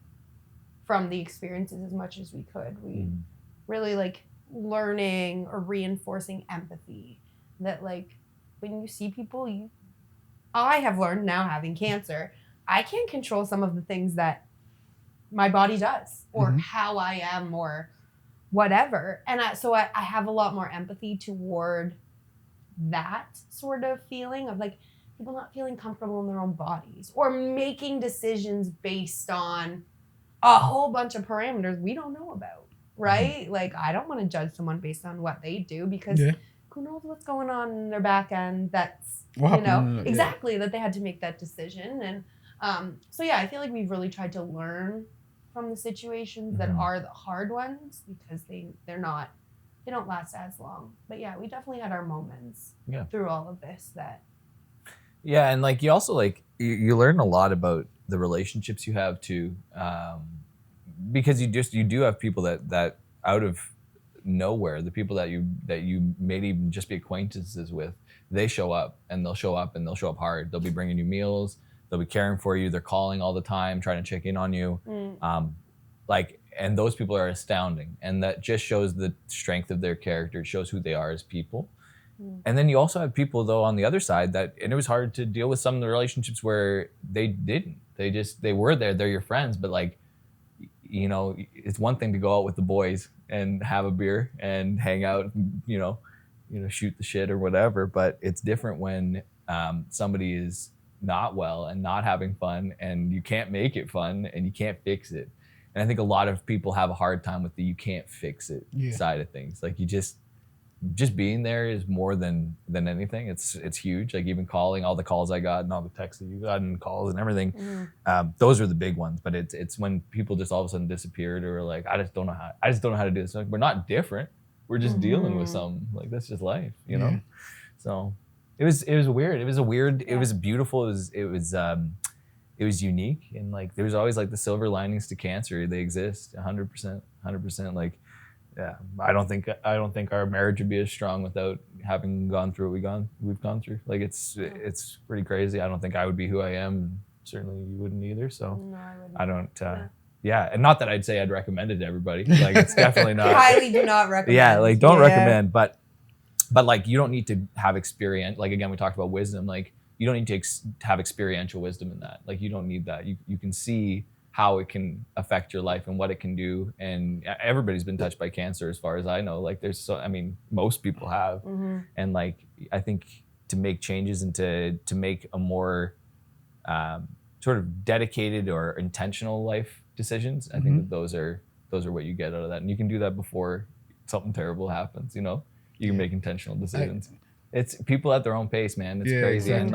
from the experiences as much as we could. We really like learning or reinforcing empathy that like when you see people, I have learned now having cancer, I can't control some of the things that my body does or how I am or whatever. And so I have a lot more empathy toward that sort of feeling of like people not feeling comfortable in their own bodies or making decisions based on a whole bunch of parameters we don't know about. Right? Like, I don't want to judge someone based on what they do because who knows what's going on in their back end that's, exactly that they had to make that decision. And so, I feel like we've really tried to learn from the situations that are the hard ones because they don't last as long. But we definitely had our moments through all of this that. Yeah. And like, you also like, you learn a lot about the relationships you have too. Because you do have people that out of nowhere, the people that you may even just be acquaintances with, they show up and they'll show up hard. They'll be bringing you meals, they'll be caring for you, they're calling all the time, trying to check in on you. like, and those people are astounding, and that just shows the strength of their character. It shows who they are as people. And then you also have people though on the other side that, and it was hard to deal with some of the relationships where they didn't. They were there. They're your friends, but like, you know, it's one thing to go out with the boys and have a beer and hang out, you know, shoot the shit or whatever. But it's different when somebody is not well and not having fun, and you can't make it fun and you can't fix it. And I think a lot of people have a hard time with the you can't fix it side of things. Like, you just being there is more than anything. It's huge. Like, even calling, all the calls I got and all the texts that you got and calls and everything, those are the big ones. But it's when people just all of a sudden disappeared, or like, I just don't know how to do this. Like, we're not different. We're just dealing with something. Like, that's just life, you know. So it was weird. It was beautiful. It was unique, and like, there's always like the silver linings to cancer. They exist 100%. Like, yeah, I don't think our marriage would be as strong without having gone through what we've gone through. Like, it's pretty crazy. I don't think I would be who I am. Certainly you wouldn't either. So No, I wouldn't. I don't. Yeah, and not that I'd say I'd recommend it to everybody. Like, it's definitely not. Highly do not recommend. Yeah, like, don't recommend. But like, you don't need to have experience. Like, again, we talked about wisdom. Like, you don't need to have experiential wisdom in that. Like, you don't need that. You can see how it can affect your life and what it can do. And everybody's been touched by cancer, as far as I know. Like, most people have. And like, I think to make changes and to make a more sort of dedicated or intentional life decisions, I think that those are what you get out of that. And you can do that before something terrible happens, you know? You can make intentional decisions. It's people at their own pace, man. It's crazy. Exactly. And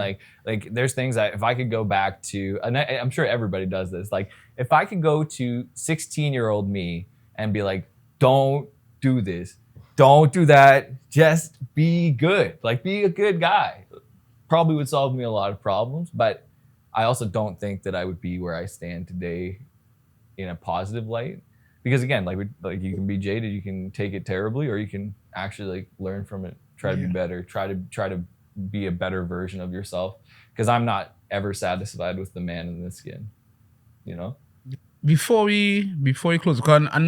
like there's things that if I could go back to, and I'm sure everybody does this, like, if I could go to 16-year-old me and be like, don't do this, don't do that, just be good, like, be a good guy, probably would solve me a lot of problems. But I also don't think that I would be where I stand today in a positive light, because again, like you can be jaded, you can take it terribly, or you can actually like learn from it, try to be better, try to be a better version of yourself. Because I'm not ever satisfied with the man in the skin, you know. Before we close, because I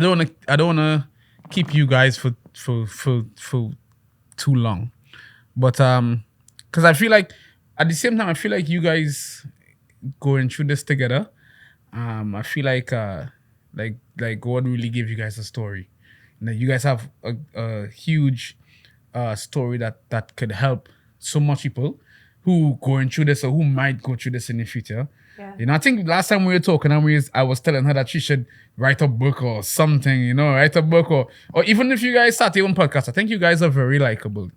don't wanna keep you guys for too long, but because I feel like at the same time I feel like you guys going through this together. I feel like God really gave you guys a story. You guys have a huge story that could help so much people who going through this or who might go through this in the future. Yeah. You know, I think last time we were talking, I was telling her that she should write a book or something. You know, write a book or even if you guys start your own podcast. I think you guys are very likable.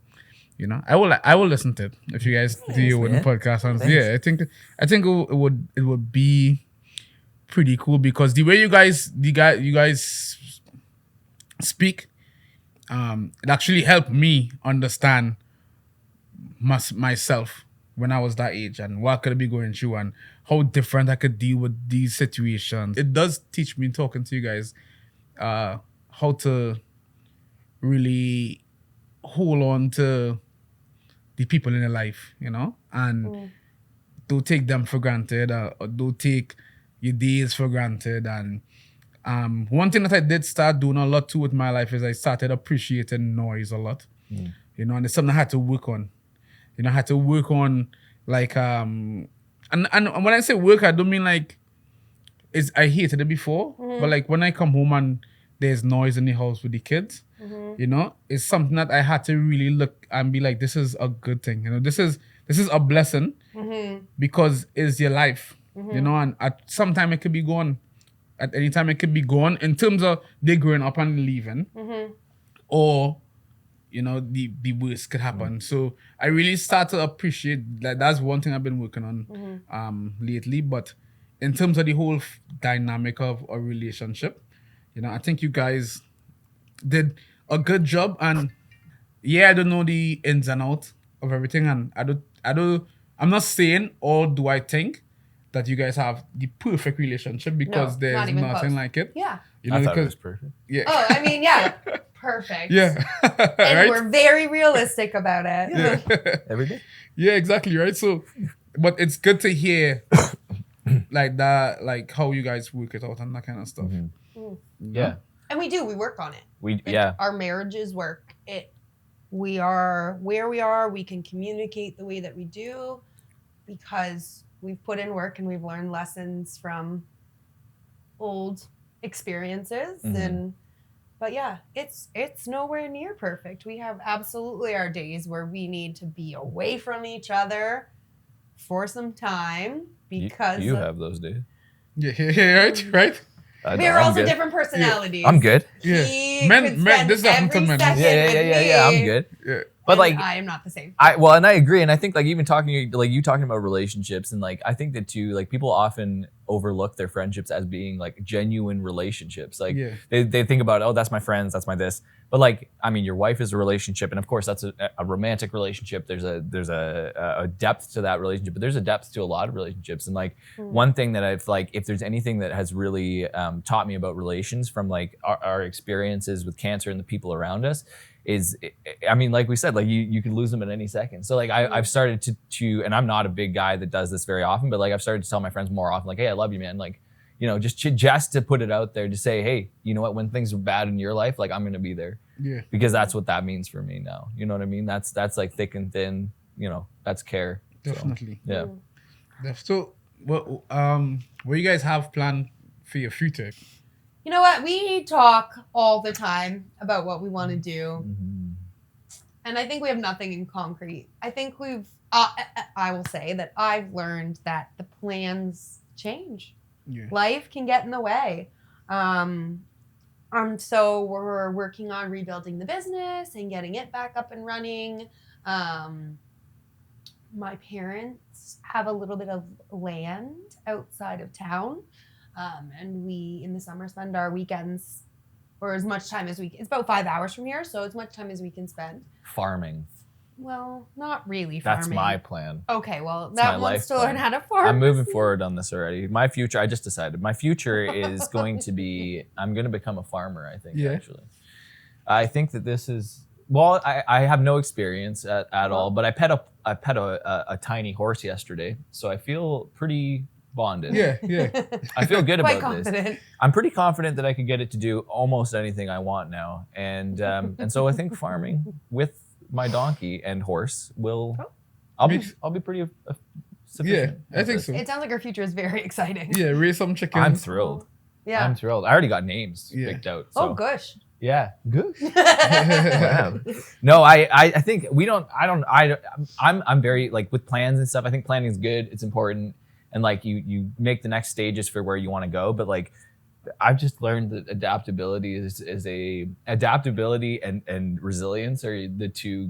You know, I will listen to it if you guys do your own podcast. And yeah, I think it would be pretty cool, because the way you guys speak, it actually helped me understand myself when I was that age and what could I be going through and how different I could deal with these situations. It does teach me, talking to you guys, how to really hold on to the people in your life, you know, and don't take them for granted, or don't take your days for granted. And one thing that I did start doing a lot too with my life is I started appreciating noise a lot. You know, and it's something I had to work on. You know, I had to work on, like, and when I say work, I don't mean like I hated it before, but like when I come home and there's noise in the house with the kids, you know, it's something that I had to really look and be like, this is a good thing. You know, this is a blessing, because it's your life. You know, and at some time it could be gone. At any time it could be gone, in terms of they growing up and leaving, or, you know, the worst could happen. So I really start to appreciate that. That's one thing I've been working on lately. But in terms of the whole dynamic of a relationship, you know, I think you guys did a good job. And yeah, I don't know the ins and outs of everything, and I'm not saying, or do I think that you guys have the perfect relationship, because there's nothing like it. Yeah. You know, I thought it was perfect. Yeah. Oh, I mean, yeah. Perfect. Yeah. And right? we're very realistic about it. Yeah. Every day. Yeah, exactly, right? So, but it's good to hear like that, like how you guys work it out and that kind of stuff. Mhm. Mm. Yeah. And we work on it. We Like, yeah. our marriages work. We are where we are. We can communicate the way that we do because we've put in work and we've learned lessons from old experiences. Mhm. But yeah, it's nowhere near perfect. We have absolutely our days where we need to be away from each other for some time because You have those days. Yeah, right. we're I'm also good. different personalities. I'm good. Yeah. He Men- could men- spend this happens to every men. second Yeah. with I'm me, good. Yeah. But and like I am not the same. and I agree, and I think like even talking about relationships, and like I think that too, like people often overlook their friendships as being like genuine relationships. Like Yeah. they think about, oh, that's my friends, that's my this, but like I mean, your wife is a relationship, and of course that's a romantic relationship. There's a depth to that relationship, but there's a depth to a lot of relationships. And like one thing that I've like, if there's anything that has really taught me about relations from like our experiences with cancer and the people around us is, I mean, like we said, like you could lose them at any second. So like I've started to, and I'm not a big guy that does this very often, but like I've started to tell my friends more often, like, hey, I love you, man. Like, you know, just to put it out there to say, hey, you know what, when things are bad in your life, like I'm going to be there. Yeah. Because that's what that means for me now. You know what I mean? That's like thick and thin, you know, that's care. Definitely. So, yeah. So, what you guys have planned for your future? You know what? We talk all the time about what we want to do. Mhm. And I think we have nothing in concrete. I think I will say that I've learned that the plans change. Yeah. Life can get in the way. So we're working on rebuilding the business and getting it back up and running. My parents have a little bit of land outside of town. And we, in the summer, spend our weekends, or as much time as it's about 5 hours from here, so as much time as we can spend. Farming. Well, not really farming. That's my plan. Okay, well, my that life wants to learn plan. how to farm. I'm moving forward on this already. My future, I just decided, my future is going to be, I'm going to become a farmer, I think, actually. I think that this is, well, I have no experience at all, but I pet a tiny horse yesterday, so I feel pretty bonded. Yeah. I feel good Quite about confident. this. I'm pretty confident that I could get it to do almost anything I want now, and so I think farming with my donkey and horse will, I'll be pretty sufficient. Yeah, I think so. It sounds like our future is very exciting. Yeah, raise some chickens. I'm thrilled. Yeah. I'm thrilled. I already got names picked out. So. Oh, gosh. Yeah. Good. Wow. No, I think I'm very like with plans and stuff. I think planning is good. It's important. And like you make the next stages for where you want to go. But like I've just learned that adaptability and resilience are the two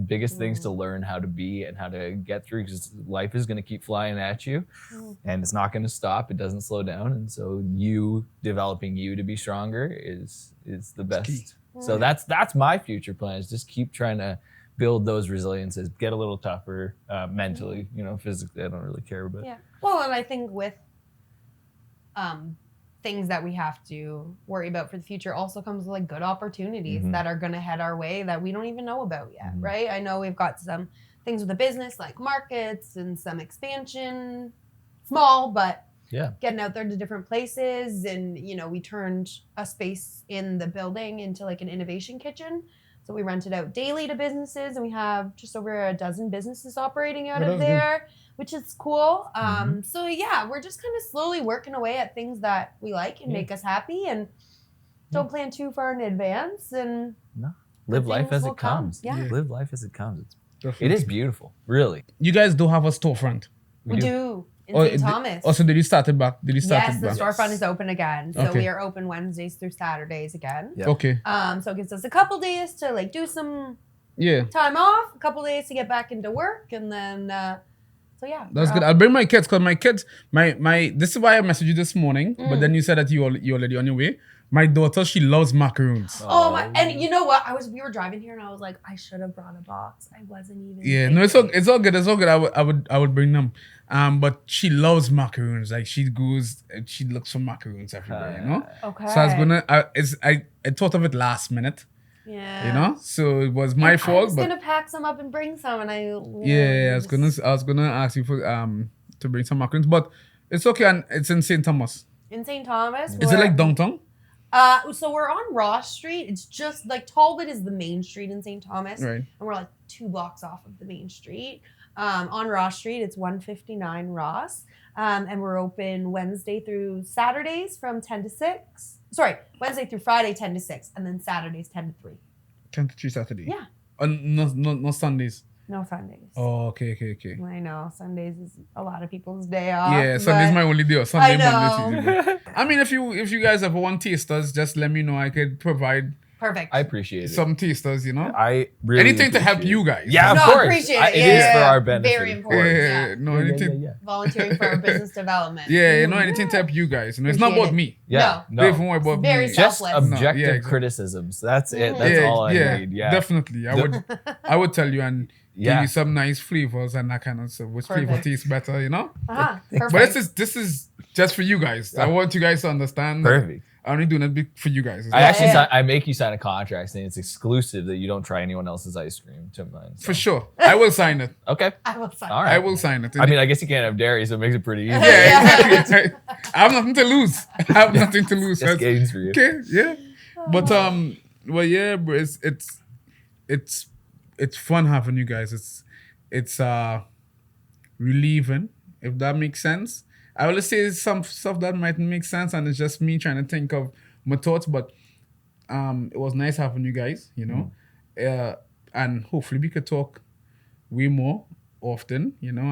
biggest things to learn how to be and how to get through, because life is going to keep flying at you and it's not going to stop. It doesn't slow down. And so developing you to be stronger is the best. So that's my future plan, is just keep trying to build those resiliences, get a little tougher mentally, you know, physically I don't really care about. Yeah. Well, and I think with things that we have to worry about for the future also comes with like good opportunities that are going to head our way that we don't even know about yet, right? I know we've got some things with the business like markets and some expansion, small, but getting out there to different places. And, you know, we turned a space in the building into like an innovation kitchen. So we rent it out daily to businesses, and we have just over a dozen businesses operating out of there, which is cool. So yeah, we're just kind of slowly working away at things that we like and make us happy, and don't plan too far in advance. And live life as it comes. Yeah. Live life as it comes. Definitely. It is beautiful, really. You guys do have a storefront. We do. In St. Thomas. So did you start it back? Yes, the storefront is open again. So Okay. we are open Wednesdays through Saturdays again. Yep. Okay. So it gives us a couple days to like do some Yeah. time off, a couple days to get back into work, and then so yeah. That's good. I'll bring my kids, because my kids, my this is why I messaged you this morning, but then you said that you're already on your way. My daughter, she loves macaroons. Oh my! And you know what? We were driving here, and I was like, I should have brought a box. I wasn't even. Yeah, no, it's all good. It's all good. I would bring them. But she loves macaroons. Like she looks for macaroons everywhere, you know. Okay. So I was gonna. I thought of it last minute, Yeah. you know. So it was my fault. I was but gonna pack some up and bring some, and I was gonna ask you for to bring some macaroons, but It's okay, and it's in St. Thomas. In St. Thomas. Is it like downtown? So we're on Ross Street. It's just like Talbot is the main street in St. Thomas. Right. And we're like 2 blocks off of the main street. On Ross Street, it's 159 Ross. And we're open Wednesday through Saturdays from 10 to 6. Sorry, Wednesday through Friday, 10 to 6. And then Saturdays, 10 to 3. 10 to 3 Saturday? Yeah. No Sundays? No Sundays. Oh, okay. I know. Sundays is a lot of people's day off. Yeah, Sunday's my only day. Or Sunday, I know. Monday, Tuesday. I mean, if you guys ever want tasters, just let me know. I could provide Perfect. I appreciate it. some tasters, you know? I really Anything to help appreciate you it. guys. Yeah, of No, course. appreciate it. It is for Yeah. our benefit. Very of important. course. Yeah. No, anything. Volunteering for our business development. Yeah, anything to help you guys. You know, it's not Appreciate about it. me. Yeah, No. Don't even worry about Very me. just selfless. objective No, yeah, exactly. criticisms. That's it. Mhm. That's yeah, all I yeah, need. Yeah, definitely. I would tell you and give yeah. you some nice flavors and that kind of stuff. Which flavor Perfect. tastes better, you know? Perfect. But this is just for you guys. I want you guys to understand. that Perfect. I'm only doing it for you guys. I actually Yeah. I make you sign a contract saying it's exclusive that you don't try anyone else's ice cream to mine. So. For sure. I will sign it. Okay. I will sign. All right. I will sign it. I mean, I guess you can't have dairy, so it makes it pretty easy. yeah, exactly. I have nothing to lose. I have nothing to lose. Just gains for you. Okay, yeah. But well, yeah, bro, it's fun having you guys. It's relieving, if that makes sense. I will say some stuff that might make sense, and it's just me trying to think of my thoughts. But it was nice having you guys, you know, and hopefully we could talk way more often, you know,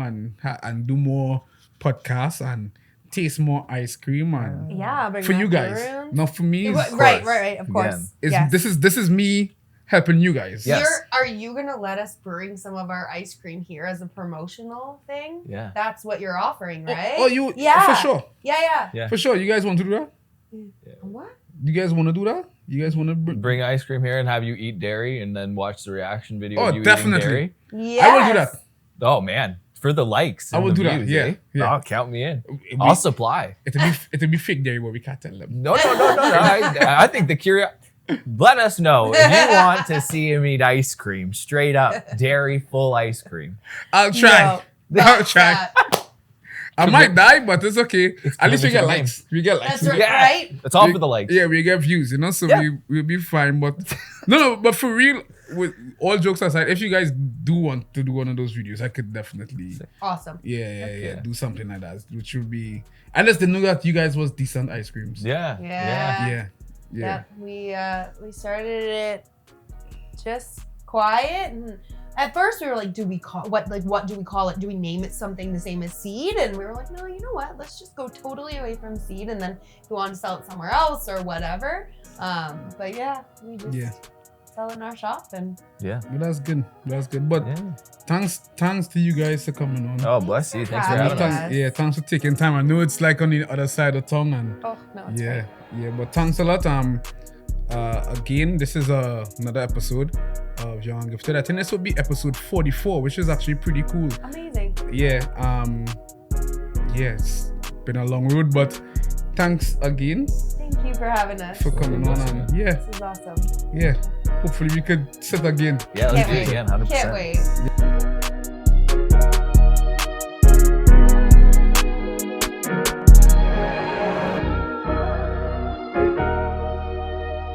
and do more podcasts and taste more ice cream and Yeah, bring for you guys, macaroons. not for me. Right. Of course. It's, Yes. this is me helping you guys. Yes. Are you gonna let us bring some of our ice cream here as a promotional thing? Yeah. That's what you're offering, right? Oh, you? Yeah. For sure. Yeah. Yeah. For sure. You guys want to do that? What? You guys want to do that? You guys want to Bring ice cream here and have you eat dairy and then watch the reaction video Oh, of you definitely. eating dairy. Yes. I will do that. Oh man, for the likes. I and will the do that, views, yeah, eh? yeah. Oh, count me in. It'll I'll be, supply. it'll be fake dairy, but we can't tell them. No. I think the curiosity. Let us know if you want to see him eat ice cream, straight up dairy full ice cream. I'll try. No, I'll that's try. that. I might die, but it's okay. At least we commitment get to the likes. We get likes. That's We right. get- Yeah. Right? It's all for the likes. Yeah, we get views, you know, so Yeah. we'll be fine. But no, but for real, with all jokes aside, if you guys do want to do one of those videos, I could definitely, Awesome. yeah, do something like that, which would be. Unless they know that you guys was decent ice creams. Yeah. Yeah. Yeah. We started it just quiet, and at first we were like, do we call what do we call it? Do we name it something the same as seed? And we were like, no, you know what? Let's just go totally away from seed, and then if we want to sell it somewhere else or whatever. But yeah, we just sell it in our shop, and Yeah. But that's good. That's good. But Yeah. thanks to you guys for coming on. Oh, bless you. Thanks for Having having us. us. Thanks for taking time. I know it's like on the other side of town, and oh no, it's great. but thanks a lot. Again, this is another episode of Young Gifted. I think this will be episode 44, which is actually pretty cool. Amazing. Yeah. It's been a long road, but thanks again Thank you for having us. for coming on. And This is awesome. hopefully we could sit again. Yeah, let's Can't do it wait. again. 100%. Can't wait.